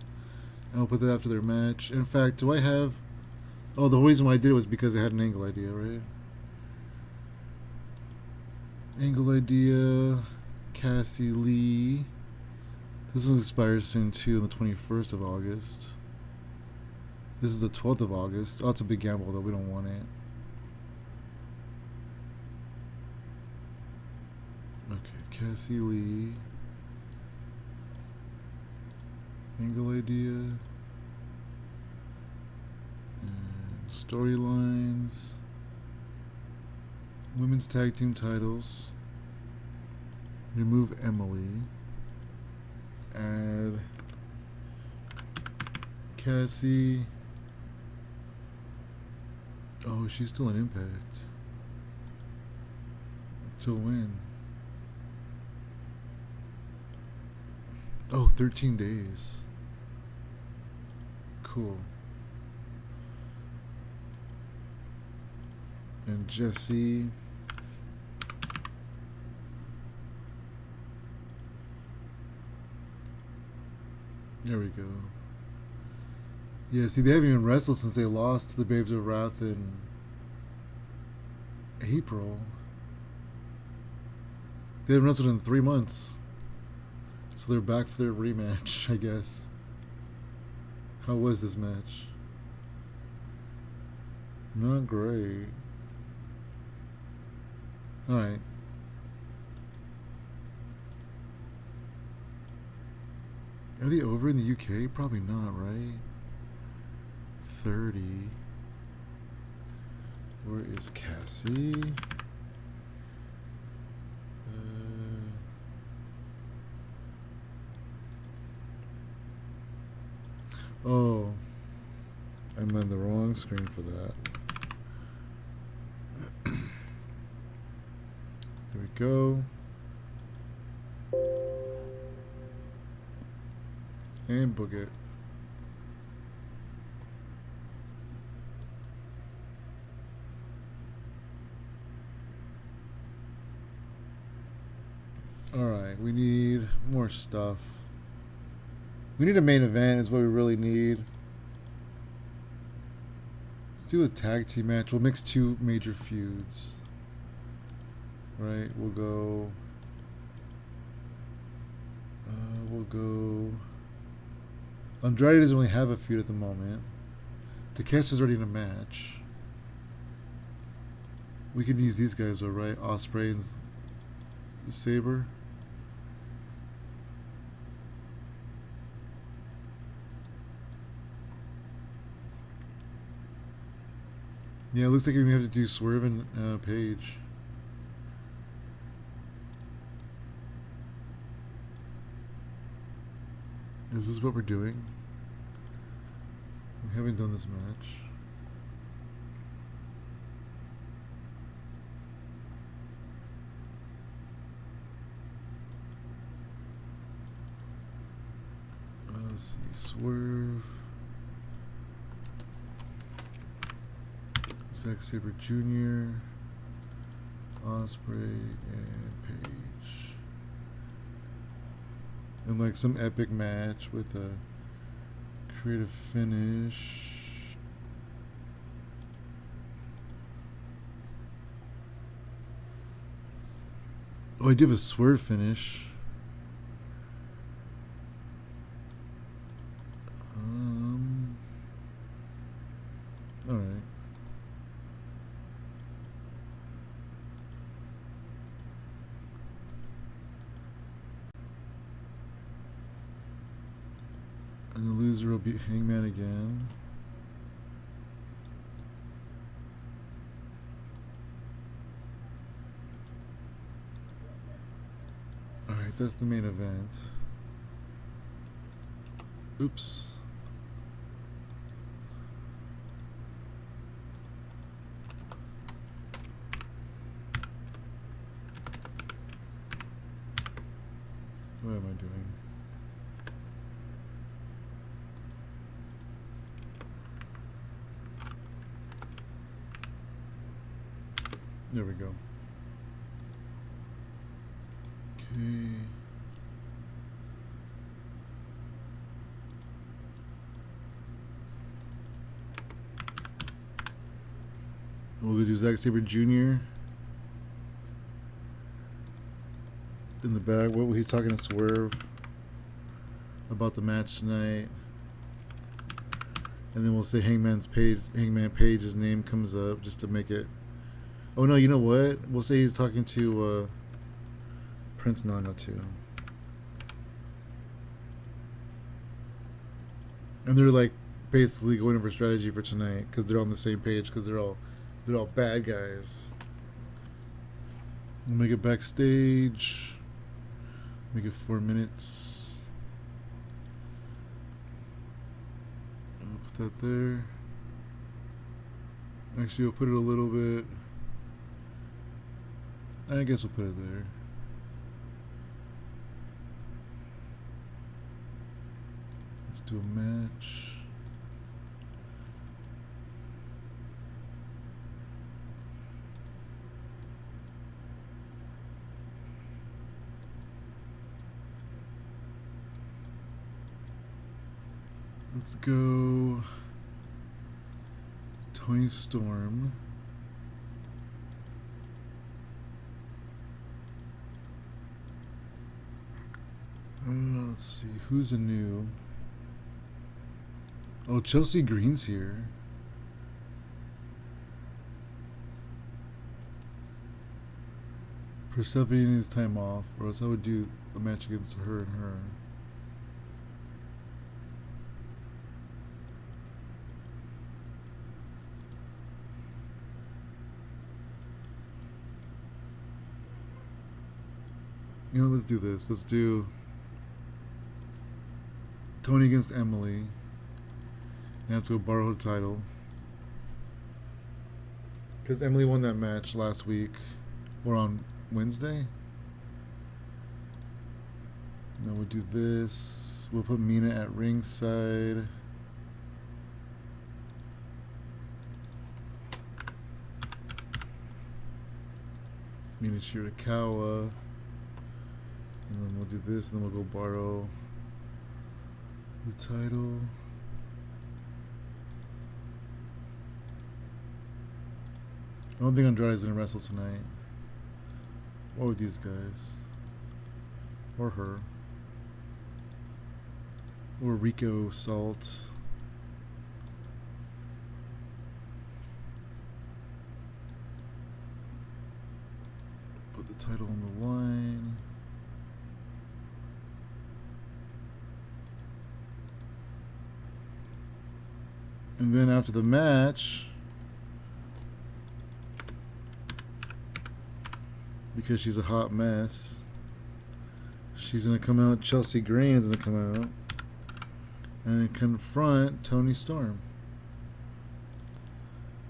I'll put that after their match. In fact, do I have... Oh, the reason why I did it was because I had an angle idea, right? Angle idea. Cassie Lee. This one expires soon too, on the 21st of August. This is the 12th of August. Oh, it's a big gamble though. We don't want it. Okay, Cassie Lee. Angle idea. And storylines. Women's tag team titles. Remove Emily. Add Cassie. Oh, she's still in Impact. Till when? Oh, 13 days. Cool. And Jessie. There we go. Yeah, see, they haven't even wrestled since they lost to the Babes of Wrath in April. They haven't wrestled in 3 months. So they're back for their rematch, I guess. How was this match? Not great. Alright. Are they over in the UK? Probably not, right? 30. Where is Cassie? Oh, I'm on the wrong screen for that. There we go. And book it. Alright, we need more stuff. We need a main event is what we really need. Let's do a tag team match. We'll mix 2 major feuds. Right, we'll go... Andrade doesn't really have a feud at the moment. Takeshi's already in a match. We can use these guys though, right? Ospreay and Sabre. Yeah, it looks like we have to do Swerve and Paige. Is this what we're doing? We haven't done this match. Let's see, Swerve. Zack Sabre Jr., Ospreay, and Paige. And like some epic match with a creative finish. Oh, I do have a swerve finish. Alright. And the loser will beat Hangman again. Alright, that's the main event. Oops. What am I doing? There we go. Okay. We'll go do Zack Sabre Jr. in the back. What he's talking to Swerve about the match tonight, and then we'll say Hangman Page's name comes up just to make it. Oh no, you know what? We'll say he's talking to Prince Nana too, and they're like basically going over strategy for tonight because they're on the same page because they're all bad guys. We'll make it backstage. Make it 4 minutes. I'll put that there. Actually, we'll put it a little bit. I guess we'll put it there. Let's do a match. Let's go Tony Storm. Let's see, who's a new? Oh, Chelsea Green's here. Persephone needs time off, or else I would do a match against her and her. You know, let's do this. Let's do Tony against Emily. You have to borrow her title. Because Emily won that match last week. Or on Wednesday. Then we'll do this. We'll put Mina at ringside. Mina Shirakawa. And then we'll do this, and then we'll go borrow the title. I don't think Andrade's gonna wrestle tonight. Or with these guys. Or her. Or Rico Salt. Put the title on the line. And then after the match, because she's a hot mess, she's going to come out, Chelsea Green is going to come out and confront Tony Storm.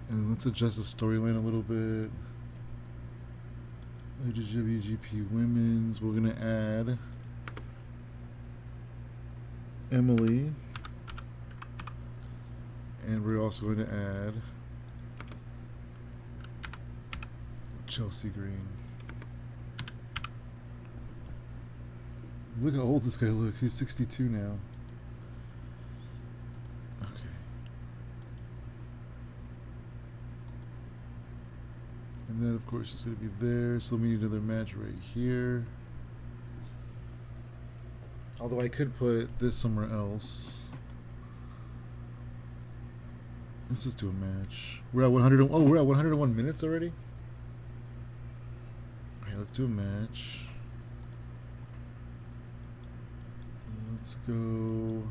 And let's adjust the storyline a little bit. WGP Women's, we're going to add Emily. And we're also going to add Chelsea Green. Look how old this guy looks. He's 62 now. Okay. And then, of course, it's going to be there. So we need another match right here. Although I could put this somewhere else. Let's just do a match. We're at 100. Oh, we're at 101 minutes already? Alright, let's do a match. Let's go.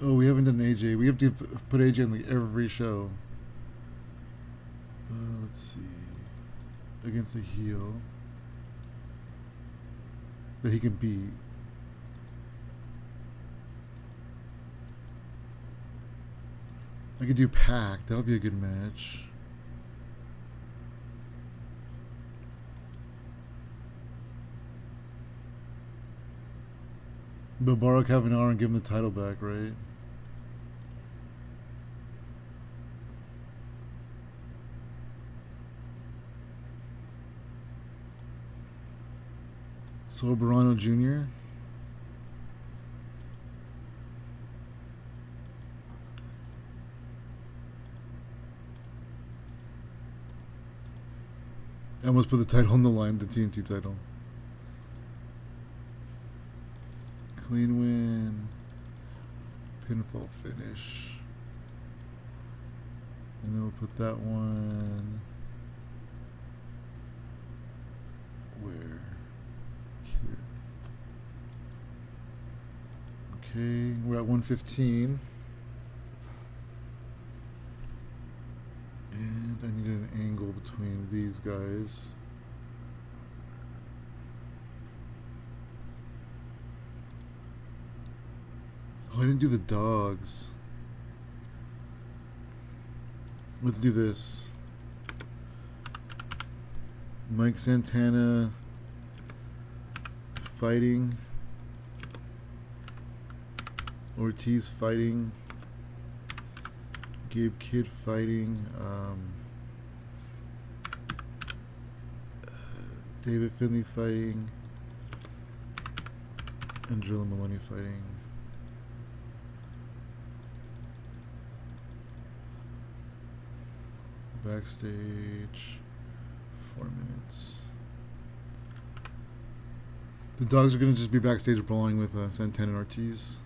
Oh, we haven't done AJ. We have to put AJ in like every show. Let's see. Against a heel that he can beat. I could do Pac. That'll be a good match. But borrow Kavanaugh and give him the title back, right? So Barano Jr. I almost put the title on the line, the TNT title. Clean win. Pinfall finish. And then we'll put that one. Where? Here. Okay, we're at 115. And I need an angle between these guys. Oh, I didn't do the dogs. Let's do this. Mike Santana fighting. Ortiz fighting. Gabe Kidd fighting. David Finlay fighting. And Drilla Maloney fighting. Backstage. 4 minutes. The dogs are going to just be backstage brawling with Santana and Ortiz.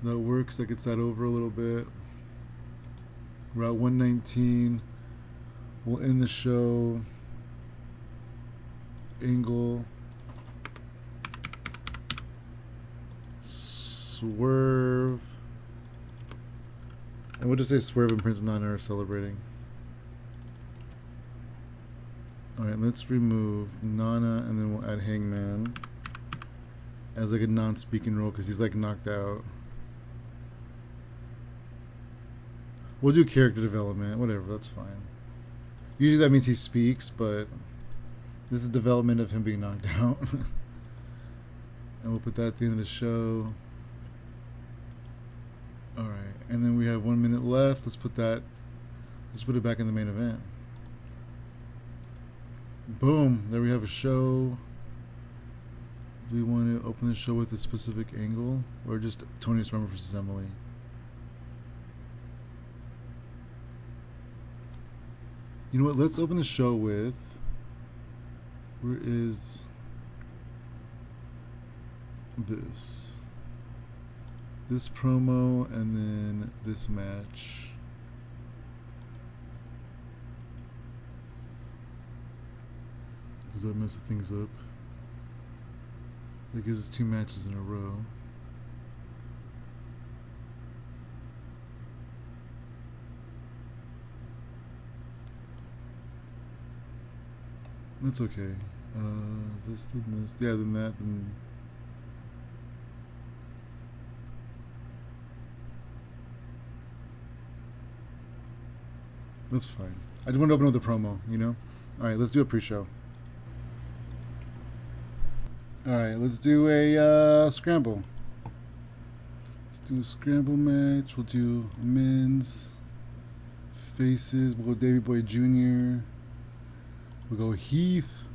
That works. That gets that over a little bit. We're at 119. We'll end the show. Angle. Swerve. And we'll just say Swerve and Prince Nana are celebrating. Alright, let's remove Nana and then we'll add Hangman as like a non-speaking role because he's like knocked out. We'll do character development, whatever, that's fine. Usually that means he speaks, but this is development of him being knocked out. And we'll put that at the end of the show. Alright, and then we have 1 minute left. Let's put it back in the main event. Boom, there we have a show. Do we want to open the show with a specific angle? Or just Tony Storm versus Emily? You know what, let's open the show with... Where is... this? This promo and then this match. Does that mess things up? That gives us 2 matches in a row. That's okay. This, then this. Yeah, then that, then... That's fine. I just want to open up the promo, you know? Alright, let's do a pre-show. Alright, let's do a scramble. Let's do a scramble match. We'll do men's faces. We'll go Davey Boy Jr. We'll go Heath.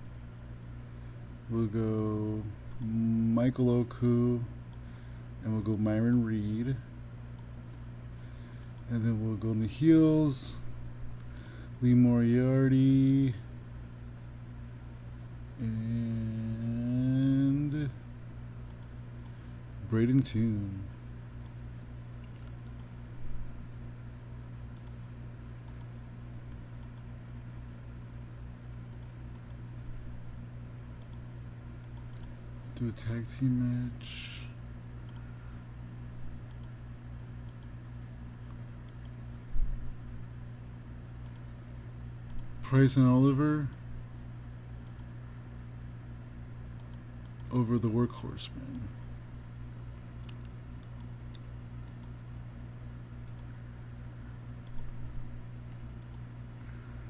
We'll go Michael Oku. And we'll go Myron Reed. And then we'll go on the heels. Lee Moriarty. And Braden Toon. Let's do a tag team match. Price and Oliver over the Workhorsemen.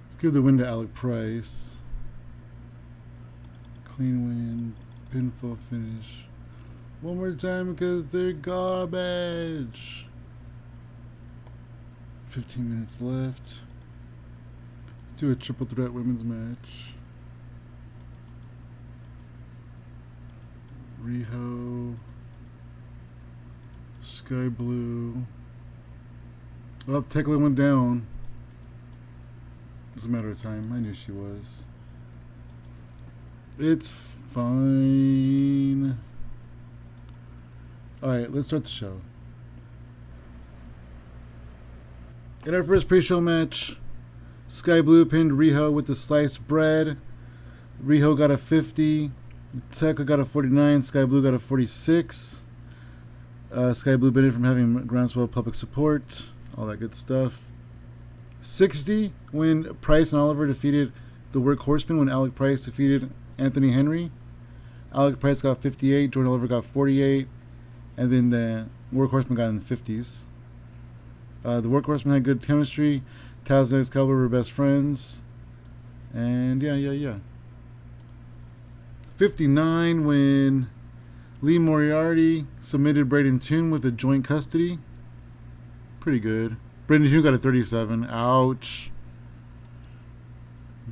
Let's give the win to Alec Price. Clean win, pinfall finish. One more time because they're garbage. 15 minutes left. Do a triple threat women's match. Riho, Sky Blue. Oh, Tekla went down. It's a matter of time. I knew she was. It's fine. Alright, let's start the show. In our first pre-show match, Sky Blue pinned Riho with the sliced bread. Riho got a 50. Tekla got a 49. Sky Blue got a 46. Sky Blue benefited from having groundswell public support. All that good stuff. 60 when Price and Oliver defeated the Workhorsemen when Alec Price defeated Anthony Henry. Alec Price got 58. Jordan Oliver got 48. And then the Workhorsemen got in the 50s. The Workhorsemen had good chemistry. Taz and Excalibur were best friends. And yeah. 59 when Lee Moriarty submitted Braden Toon with a joint custody. Pretty good. Braden Toon got a 37. Ouch.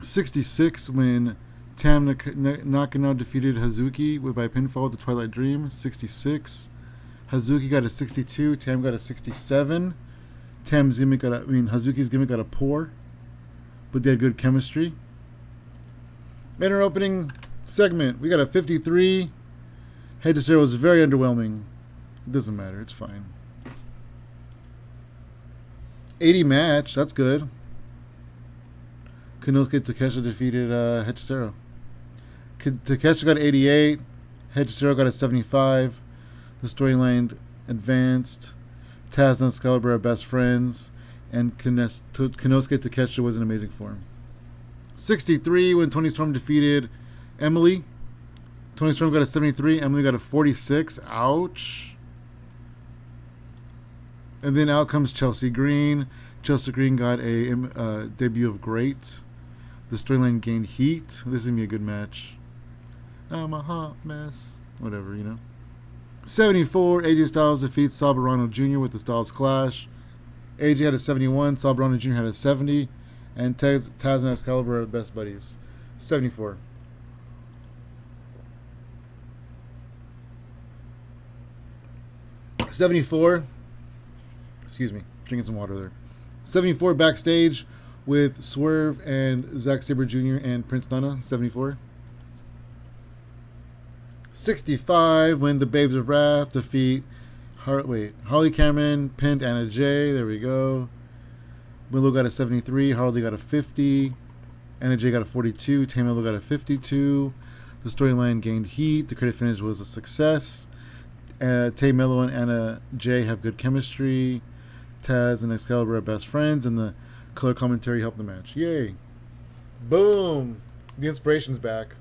66 when Tam Nakano defeated Hazuki by pinfall with the Twilight Dream. 66. Hazuki got a 62. Tam got a 67. Hazuki's gimmick got a 4, but they had good chemistry. In our opening segment, we got a 53. Head to Zero was very underwhelming. It doesn't matter, it's fine. 80 match, that's good. Konosuke Takeshita defeated Head to Zero. Takeshita got 88. Head to Zero got a 75. The storyline advanced. Taz and Excalibur are best friends, and Konosuke Takeshita was in amazing form. 63 when Toni Storm defeated Emily. Toni Storm got a 73. Emily got a 46. Ouch. And then out comes Chelsea Green. Chelsea Green got a debut of Great. The storyline gained heat. This is going to be a good match. I'm a hot mess. Whatever, 74, AJ Styles defeats Sal Barano Jr. with the Styles Clash. AJ had a 71, Sal Barano Jr. had a 70, and Taz and Excalibur are the best buddies. 74. Excuse me, drinking some water there. 74 backstage with Swerve and Zack Sabre Jr. and Prince Nana. 74. 65 when the Babes of Wrath defeat Harley Cameron pinned Anna Jay. There we go. Willow got a 73. Harley got a 50. Anna Jay got a 42. Tay Mello got a 52. The storyline gained heat. The credit finish was a success. Tay Mello and Anna Jay have good chemistry. Taz and Excalibur are best friends, and the color commentary helped the match. Yay. Boom. The inspiration's back.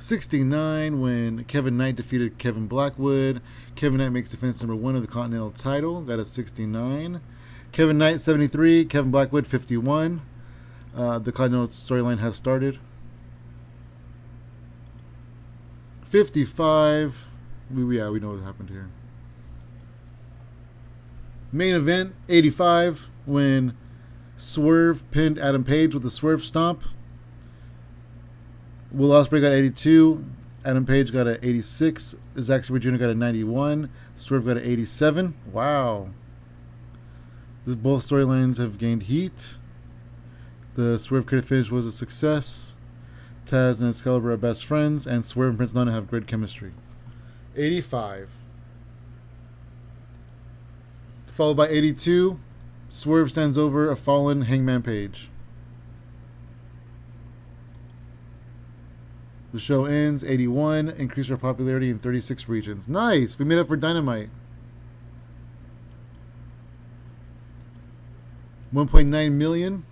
69 when Kevin Knight defeated Kevin Blackwood. Kevin Knight makes defense number 1 of the Continental title. Got a 69. Kevin Knight 73. Kevin Blackwood 51. The Continental storyline has started. 55. We know what happened here. Main event 85 when Swerve pinned Adam Page with the Swerve Stomp. Will Ospreay got 82. Adam Page got a 86. Zack Sabre Jr. got a 91. Swerve got a 87. Wow. Both storylines have gained heat. The Swerve Creative Finish was a success. Taz and Excalibur are best friends, and Swerve and Prince Nana have great chemistry. 85. Followed by 82. Swerve stands over a fallen Hangman Page. The show ends. 81. Increased our popularity in 36 regions. Nice. We made up for Dynamite. 1.9 million.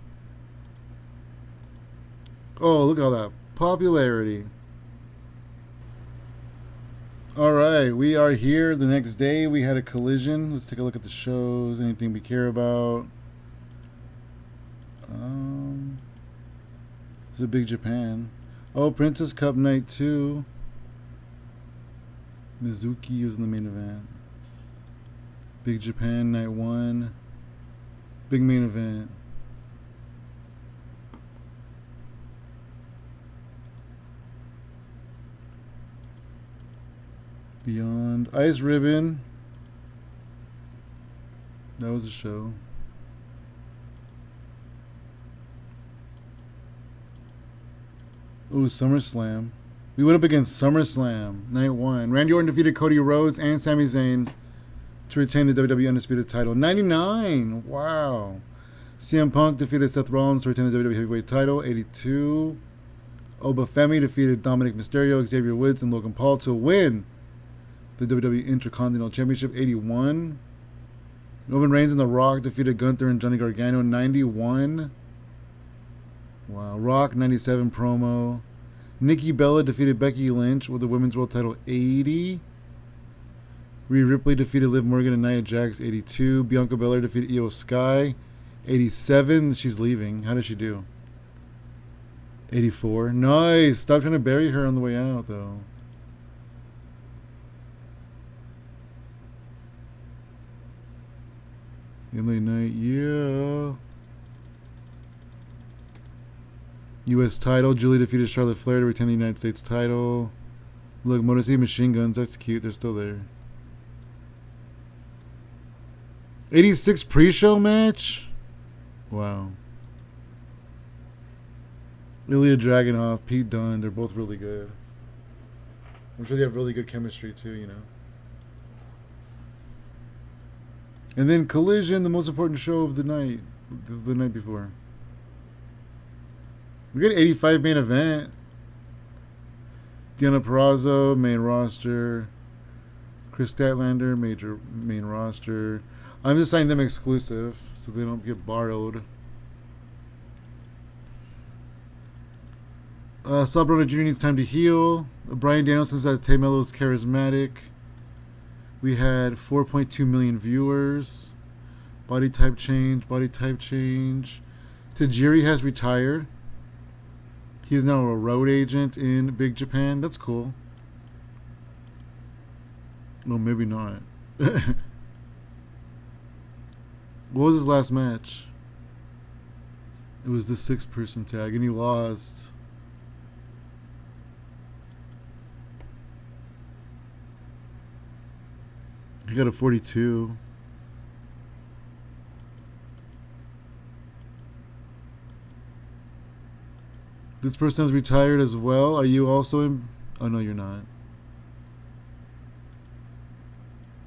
Oh, look at all that popularity. Alright, we are here the next day. We had a collision. Let's take a look at the shows. Anything we care about. It's a Big Japan. Oh, Princess Cup Night 2. Mizuki was in the main event. Big Japan Night 1. Big main event. Beyond. Ice Ribbon. That was a show. Ooh, SummerSlam. We went up against SummerSlam, Night 1. Randy Orton defeated Cody Rhodes and Sami Zayn to retain the WWE Undisputed title. 99! Wow. CM Punk defeated Seth Rollins to retain the WWE Heavyweight title. 82. Obafemi defeated Dominic Mysterio, Xavier Woods, and Logan Paul to win the WWE Intercontinental Championship. 81. Roman Reigns and The Rock defeated Gunther and Johnny Gargano. 91. Wow. Rock 97 promo. Nikki Bella defeated Becky Lynch with the Women's World title. 80. Rhea Ripley defeated Liv Morgan and Nia Jax. 82. Bianca Belair defeated Io Sky. 87. She's leaving. How does she do? 84. Nice. Stop trying to bury her on the way out, though. LA Knight, yeah. U.S. title. Julie defeated Charlotte Flair to retain the United States title. Look, Motor City Machine Guns. That's cute. They're still there. 86 pre-show match? Wow. Ilya Dragunov, Pete Dunne. They're both really good. I'm sure they have really good chemistry too, you know. And then Collision, the most important show of the night. The night before. We got 85 main event. Deonna Purrazzo, main roster. Chris Statlander, main roster. I'm just signing them exclusive so they don't get borrowed. Saul Brunner Jr. needs time to heal. Bryan Danielson said Tay Melo is charismatic. We had 4.2 million viewers. Body type change. Tajiri has retired. He is now a road agent in Big Japan. That's cool. Well, maybe not. What was his last match? It was the 6-person tag, and he lost. He got a 42. This person has retired as well. Are you also in? Oh, no, you're not.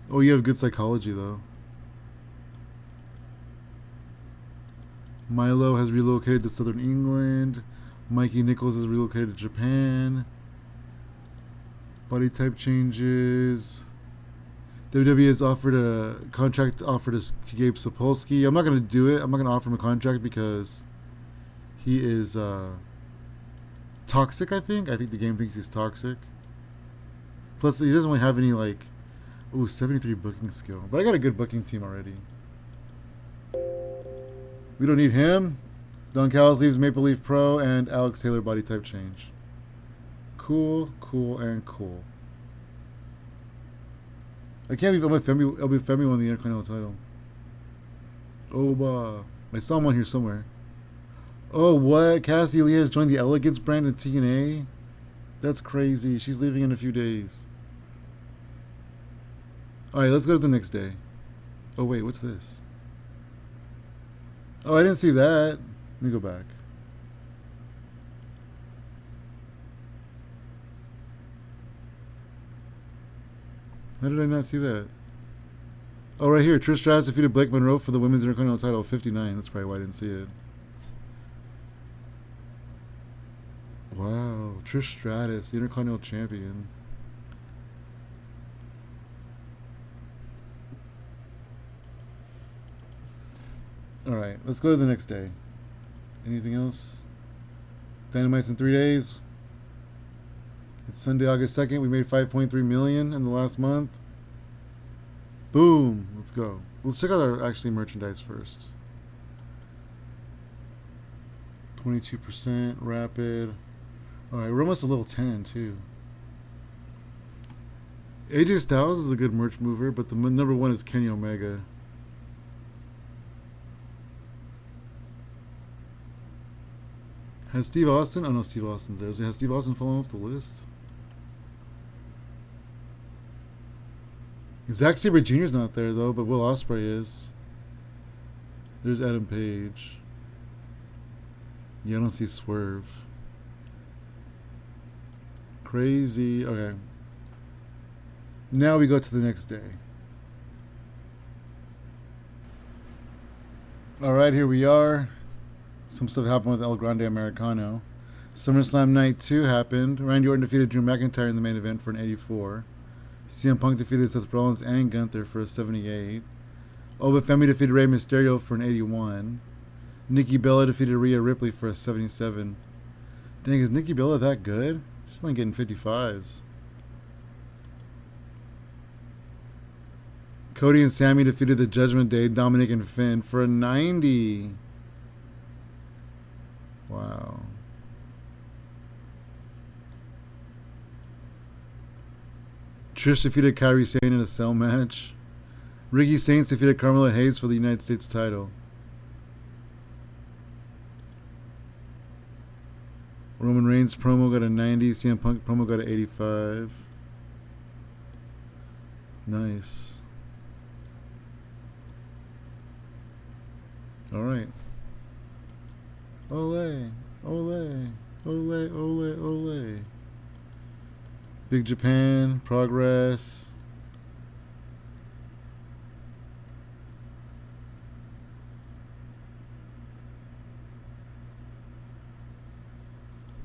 Oh, you have good psychology, though. Milo has relocated to Southern England. Mikey Nichols has relocated to Japan. Body type changes. WWE has offered a contract offer to Gabe Sapolsky. I'm not going to do it. I'm not going to offer him a contract because he is toxic, I think. I think the game thinks he's toxic. Plus, he doesn't really have any, like... Ooh, 73 booking skill. But I got a good booking team already. We don't need him. Don Callis leaves Maple Leaf Pro and Alex Taylor body type change. Cool, and cool. I can't believe Femi won the Intercontinental title. Oh, I saw him on here somewhere. Oh, what? Cassie Lee has joined the Elegance brand in TNA? That's crazy. She's leaving in a few days. All right, let's go to the next day. Oh, wait, what's this? Oh, I didn't see that. Let me go back. How did I not see that? Oh, right here. Trish Stratus defeated Blake Monroe for the Women's Intercontinental title, 59. That's probably why I didn't see it. Wow. Trish Stratus, the Intercontinental Champion. Alright, let's go to the next day. Anything else? Dynamite's in 3 days. It's Sunday, August 2nd. We made $5.3 million in the last month. Boom. Let's go. Let's check out our actually merchandise first. 22% rapid. Alright, we're almost a level 10 too. AJ Styles is a good merch mover, but the number one is Kenny Omega. Has Steve Austin? Oh no, Steve Austin's there. Has Steve Austin fallen off the list? Zack Sabre Jr.'s not there though, but Will Ospreay is. There's Adam Page. Yeah, I don't see Swerve. Crazy. Okay. Now we go to the next day. Alright, here we are. Some stuff happened with El Grande Americano. SummerSlam Night 2 happened. Randy Orton defeated Drew McIntyre in the main event for an 84. CM Punk defeated Seth Rollins and Gunther for a 78. Oba Femi defeated Rey Mysterio for an 81. Nikki Bella defeated Rhea Ripley for a 77. Dang, is Nikki Bella that good? She's only getting 55s. Cody and Sammy defeated the Judgment Day, Dominic and Finn for a 90. Wow. Trish defeated Kairi Sane in a cell match. Ricky Saints defeated Carmella Hayes for the United States title. Roman Reigns promo got a 90. CM Punk promo got an 85. Nice. Alright. Ole. Ole. Ole. Ole. Ole. Big Japan. Progress.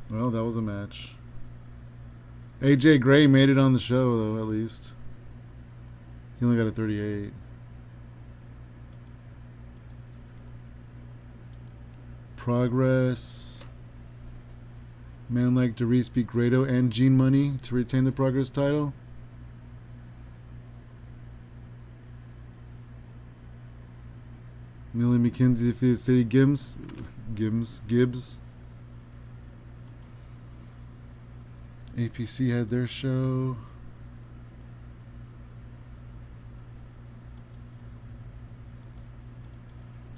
Well, that was a match. AJ Gray made it on the show, though, at least. He only got a 38. Progress. Man like Darius beat Grado and Gene Money to retain the Progress title. Millie McKenzie defeated Sadie Gibbs. APC had their show.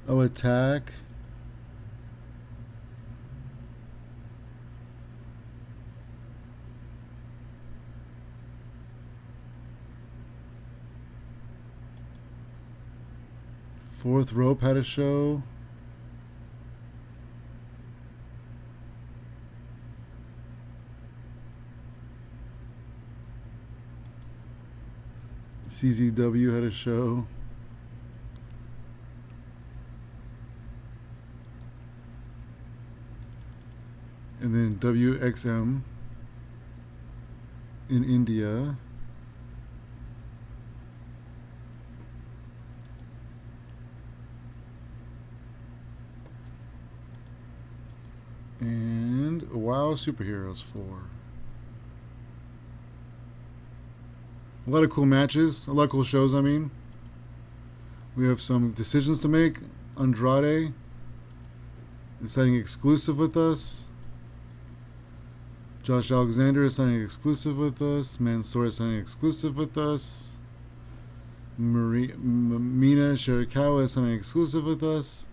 Oh, Attack. Fourth Rope had a show. CZW had a show. And then WXM in India. And WoW Superheroes 4. A lot of cool matches. A lot of cool shows, I mean. We have some decisions to make. Andrade is signing exclusive with us. Josh Alexander is signing exclusive with us. Mansoor is signing exclusive with us. Mina Shirakawa is signing exclusive with us.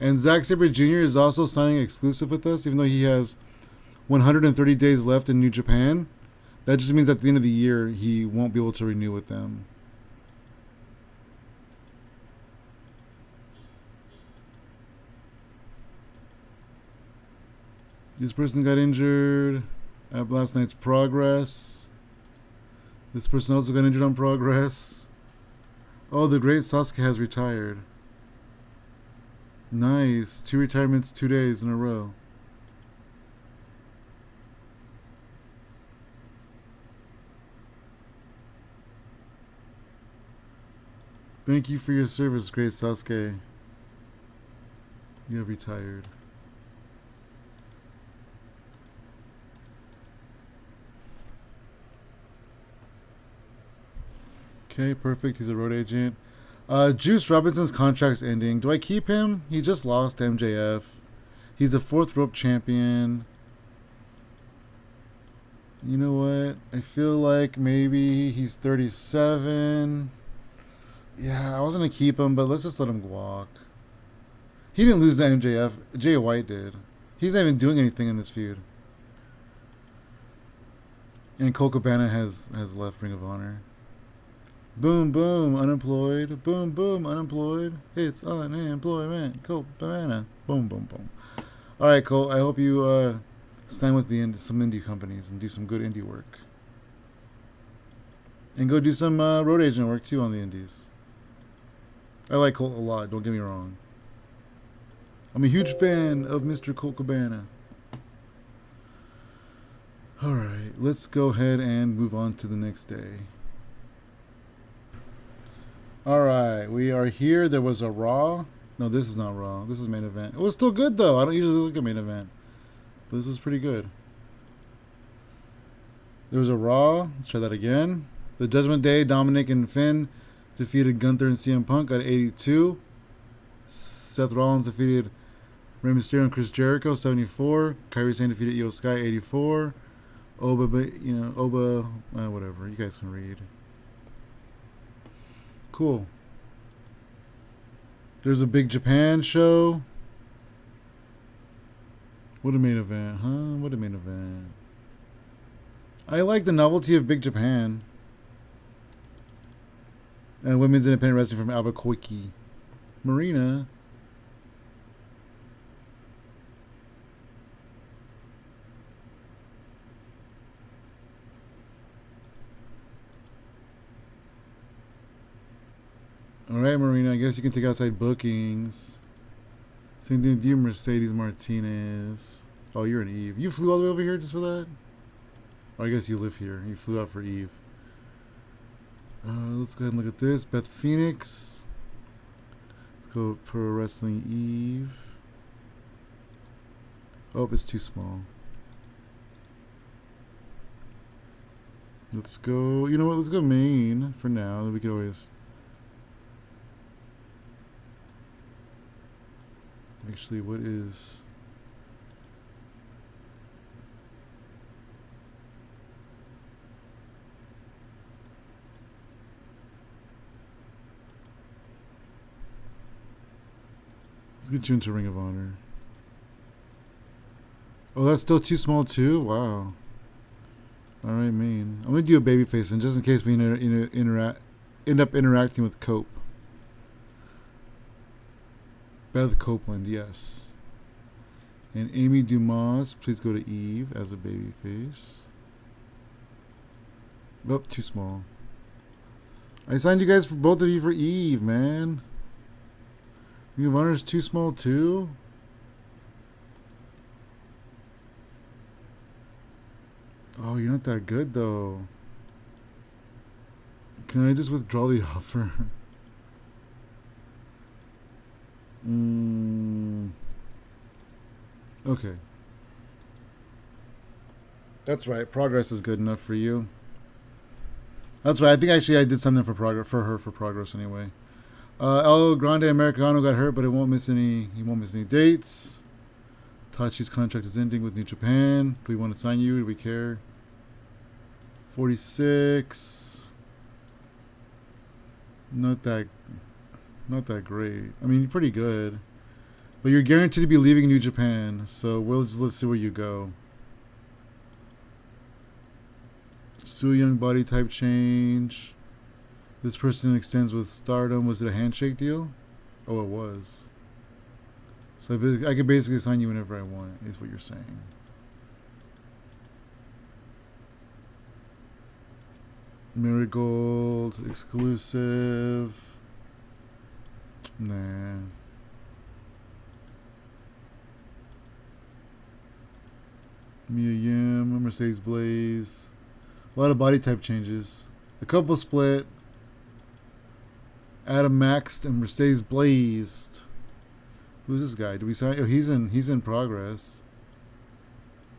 And Zack Sabre Jr. is also signing exclusive with us, even though he has 130 days left in New Japan. That just means at the end of the year, he won't be able to renew with them. This person got injured at last night's Progress. This person also got injured on Progress. Oh, the great Sasuke has retired. Nice. 2 retirements 2 days in a row. Thank you for your service, great Sasuke. You have retired. Okay, perfect. He's a road agent. Juice Robinson's contract's ending. Do I keep him? He just lost to MJF. He's a 4th rope champion. You know what? I feel like maybe he's 37. Yeah, I wasn't going to keep him, but let's just let him walk. He didn't lose to MJF. Jay White did. He's not even doing anything in this feud. And Colt Cabana has left Ring of Honor. Boom, boom, unemployed. Boom, boom, unemployed. It's unemployment. Colt Cabana. Boom, boom, boom. All right, Colt. I hope you sign with some indie companies and do some good indie work. And go do some road agent work, too, on the indies. I like Colt a lot, don't get me wrong. I'm a huge fan of Mr. Colt Cabana. Alright, let's go ahead and move on to the next day. Alright, we are here. There was a Raw. No, this is not Raw. This is main event. It was still good, though. I don't usually look at main event. But this was pretty good. There was a Raw. Let's try that again. The Judgment Day, Dominic and Finn defeated Gunther and CM Punk at 82. Seth Rollins defeated Rey Mysterio and Chris Jericho, 74. Kairi Sane defeated Io Sky, 84. Oba, whatever. You guys can read. Cool. There's a big Japan show. What a main event, huh? What a main event. I like the novelty of Big Japan. And women's independent wrestling from Albuquerque. Marina. Alright, Marina. I guess you can take outside bookings. Same thing with you, Mercedes Martinez. Oh, you're an Eve. You flew all the way over here just for that? Or I guess you live here. You flew out for Eve. Let's go ahead and look at this. Beth Phoenix. Let's go Pro Wrestling Eve. Oh, it's too small. Let's go. You know what? Let's go main for now. Then we can always. Actually, what is. Let's get you into Ring of Honor. Oh, that's still too small too? Wow. Alright, main. I'm going to do a babyface, and just in case we end up interacting with Cope. Beth Copeland, yes. And Amy Dumas, please go to Eve as a babyface. Oh, too small. I signed you guys for both of you for Eve, man. Ring of Honor is too small too? Oh, you're not that good though. Can I just withdraw the offer? Okay. That's right. Progress is good enough for you. That's right. I think actually I did something for progress for her for progress anyway. El Grande Americano got hurt, but he won't miss any dates. Tachi's contract is ending with New Japan. Do we want to sign you? Do we care? 46. Not that great. I mean, you're pretty good. But you're guaranteed to be leaving New Japan, so let's see where you go. Su Young body type change. This person extends with Stardom. Was it a handshake deal? Oh, it was. So I could basically sign you whenever I want, is what you're saying. Marigold exclusive. Nah. Mia Yim, Mercedes Blaze. A lot of body type changes. A couple split. Adam Maxed and Mercedes Blazed. Who's this guy? Do we sign? Oh, he's in progress.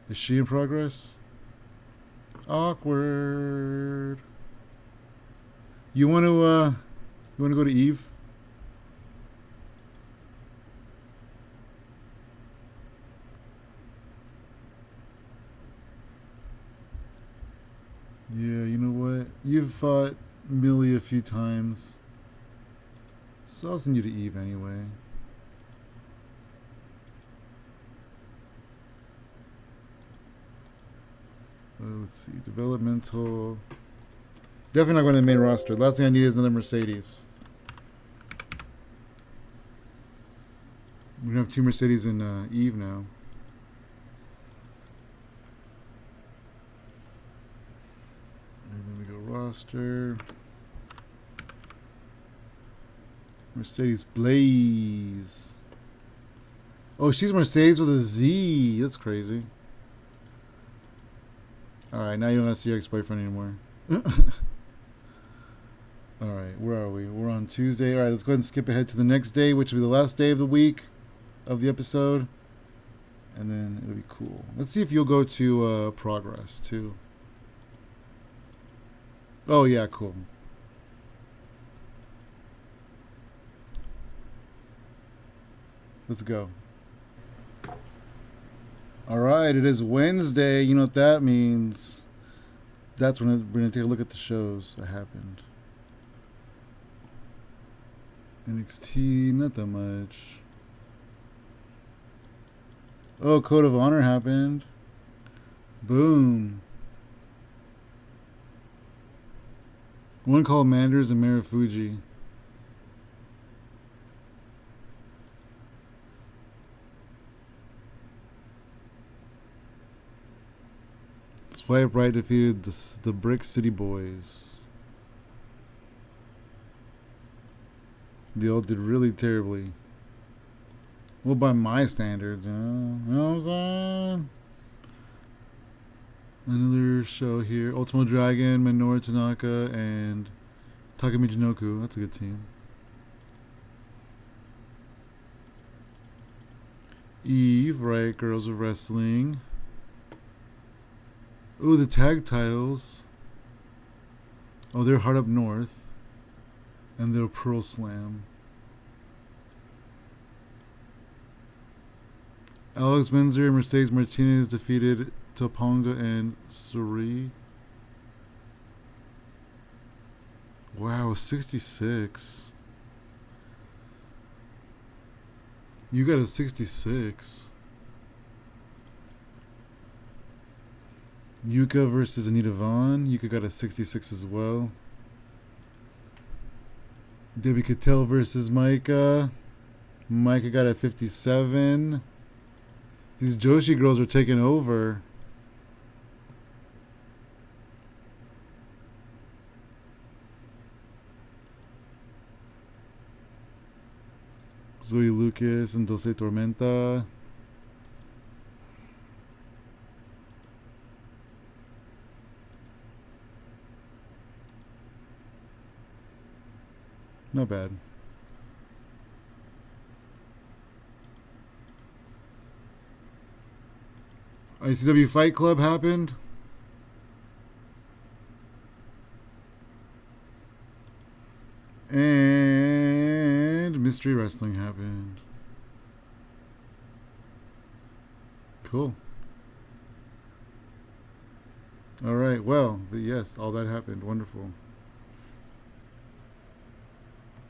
Is she in progress? Awkward. You want to go to Eve? Yeah, you know what? You've fought Millie a few times. So I'll send you to Eve anyway. Let's see. Developmental. Definitely not going to the main roster. Last thing I need is another Mercedes. We're going to have two Mercedes in Eve now. And then we go roster. Mercedes Blaze. Oh, she's Mercedes with a Z. That's crazy. Alright, now you don't have to see your ex-boyfriend anymore. Alright, where are we? We're on Tuesday. Alright, let's go ahead and skip ahead to the next day, which will be the last day of the week of the episode. And then it'll be cool. Let's see if you'll go to Progress, too. Oh, yeah, cool. Let's go. Alright, it is Wednesday. You know what that means. That's when we're going to take a look at the shows that happened. NXT, not that much. Oh, Code of Honor happened. Boom. One called Manders and Marufuji. Swipe Right defeated the Brick City Boys. They all did really terribly. Well, by my standards, you know what I'm saying? Another show here. Ultimo Dragon, Minoru Tanaka, and Takumi Jinoku. That's a good team. Eve, right? Girls of Wrestling. Ooh, the tag titles. Oh, they're Hard Up North. And they're Pearl Slam. Alex Menzer and Mercedes Martinez defeated Topanga and Suri. Wow, 66. You got a 66. Yuka versus Anita Vaughn. Yuka got a 66 as well. Debbie Cattell versus Micah. Micah got a 57. These Joshi girls are taking over. Zoe Lucas and Dulce Tormenta. Not bad. ICW Fight Club happened. And Mystery Wrestling happened. Cool. Alright, well, yes, all that happened. Wonderful.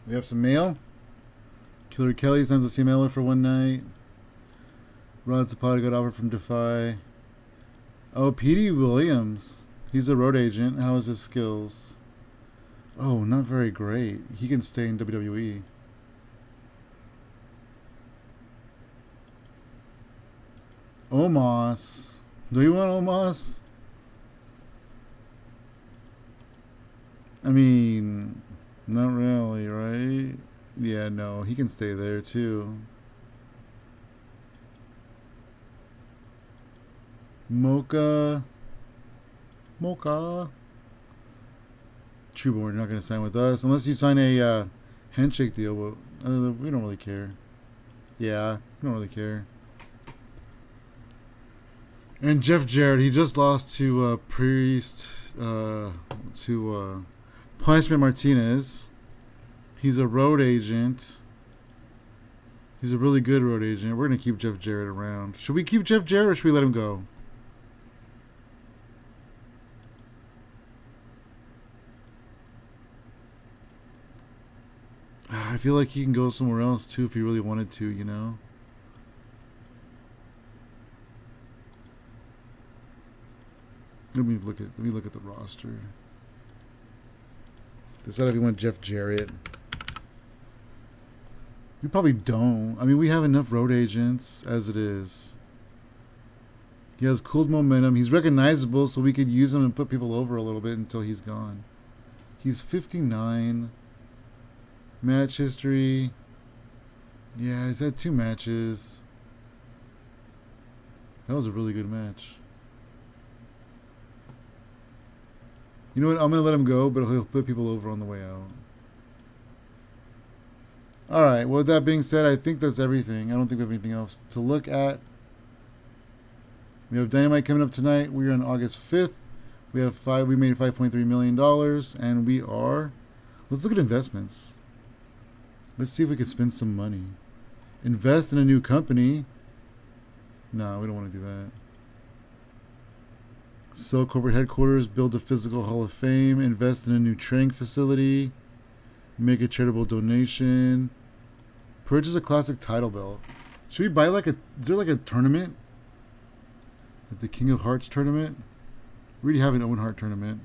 We have some mail. Killer Kelly sends us a mailer for one night. Rod Zapata got offered from Defy. Oh, Petey Williams He's a road agent. How is his skills? Oh, not very great. He can stay in WWE. Omos. Do you want Omos? I mean, not really, right? Yeah, no, he can stay there too. Mocha. Mocha. Trueborn, you're not going to sign with us unless you sign a handshake deal. But we don't really care. Yeah, we don't really care. And Jeff Jarrett, he just lost to Priest, to Punishment Martinez. He's a road agent. He's a really good road agent. We're going to keep Jeff Jarrett around. Should we keep Jeff Jarrett or should we let him go? I feel like he can go somewhere else too if he really wanted to, you know? Let me look at the roster. Decide if you want Jeff Jarrett. We probably don't. I mean, we have enough road agents as it is. He has cool momentum. He's recognizable, so we could use him and put people over a little bit until he's gone. He's 59. Match history. Yeah, he's had 2 matches. That was a really good match. You know what? I'm going to let him go, but he'll put people over on the way out. Alright, well, with that being said, I think that's everything. I don't think we have anything else to look at. We have Dynamite coming up tonight. We're on August 5th. We made $5.3 million, and we are... Let's look at investments. Let's see if we can spend some money. Invest in a new company. No, we don't want to do that. Sell corporate headquarters, build a physical hall of fame, invest in a new training facility, make a charitable donation, purchase a classic title belt. Should we buy is there like a tournament? Like the King of Hearts tournament? We already have an Owen Hart tournament.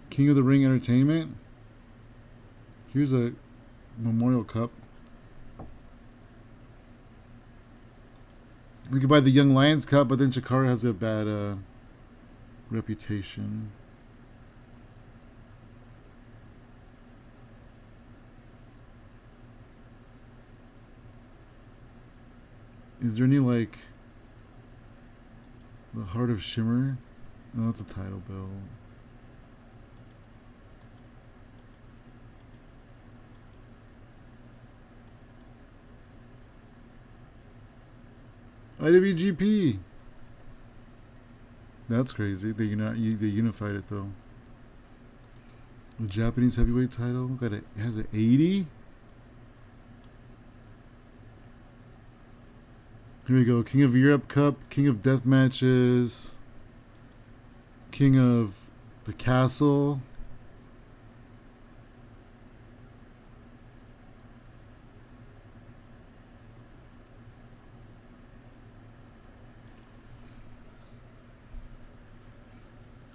King of the Ring Entertainment. Here's a Memorial Cup. We could buy the Young Lions Cup, but then Chikara has a bad reputation. Is there any, like, the Heart of Shimmer? No, that's a title belt. IWGP. That's crazy. They unified it though. The Japanese heavyweight title it has an 80. Here we go. King of Europe Cup, King of Death Matches, King of the Castle.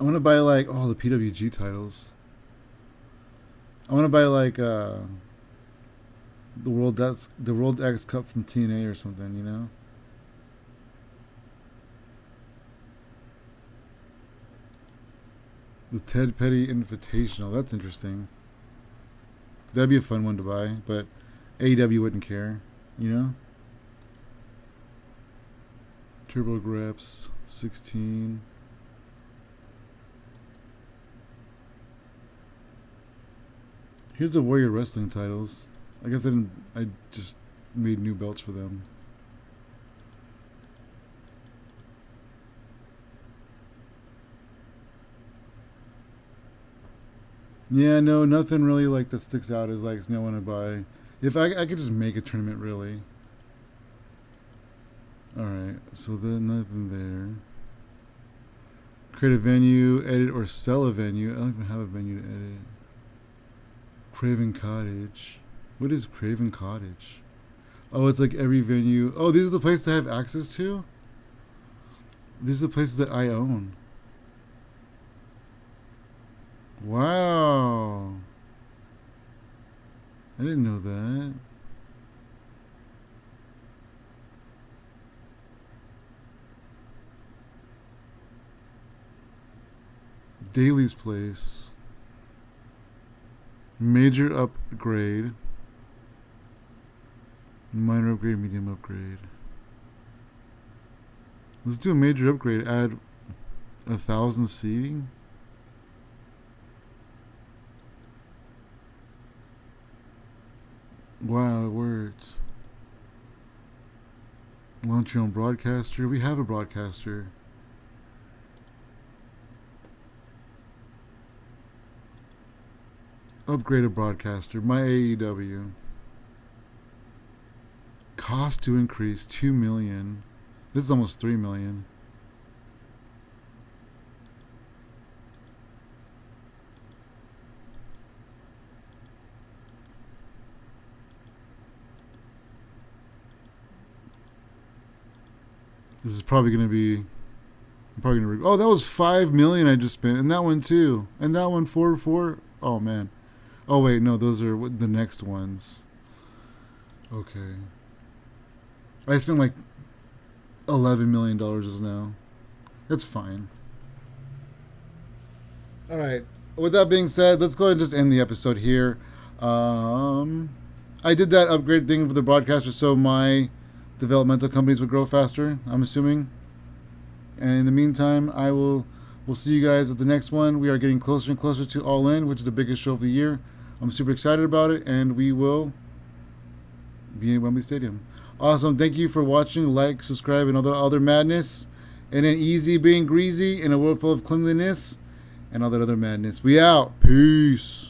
I want to buy like the PWG titles. I want to buy like the World X Cup from TNA or something, you know. The Ted Petty Invitational. That's interesting. That'd be a fun one to buy, but AEW wouldn't care, you know. Turbo Graps 16. Here's the Warrior Wrestling titles. I guess I just made new belts for them. Yeah, no, nothing really like that sticks out as like something I want to buy. If I could just make a tournament, really. Alright, so then nothing there. Create a venue, edit or sell a venue. I don't even have a venue to edit. Craven Cottage. What is Craven Cottage? Oh, it's like every venue. Oh, these are the places I have access to? These are the places that I own. Wow. I didn't know that. Daly's Place. Major upgrade. Minor upgrade, medium upgrade. Let's do a major upgrade. Add 1,000 seating. Wow, it worked. Launch your own broadcaster. We have a broadcaster. Upgrade a broadcaster. My AEW. Cost to increase 2 million. This is almost 3 million. This is probably going to be. I'm probably going to. Oh, that was 5 million I just spent. And that one too. And that one 4. Oh, man. Oh, wait. No, those are the next ones. Okay. I spent like $11 million just now. That's fine. All right. With that being said, let's go ahead and just end the episode here. I did that upgrade thing for the broadcaster so my developmental companies would grow faster, I'm assuming. And in the meantime, we'll see you guys at the next one. We are getting closer and closer to All In, which is the biggest show of the year. I'm super excited about it, and we will be in Wembley Stadium. Awesome. Thank you for watching. Like, subscribe, and other madness. And then easy being greasy in a world full of cleanliness and all that other madness. We out. Peace.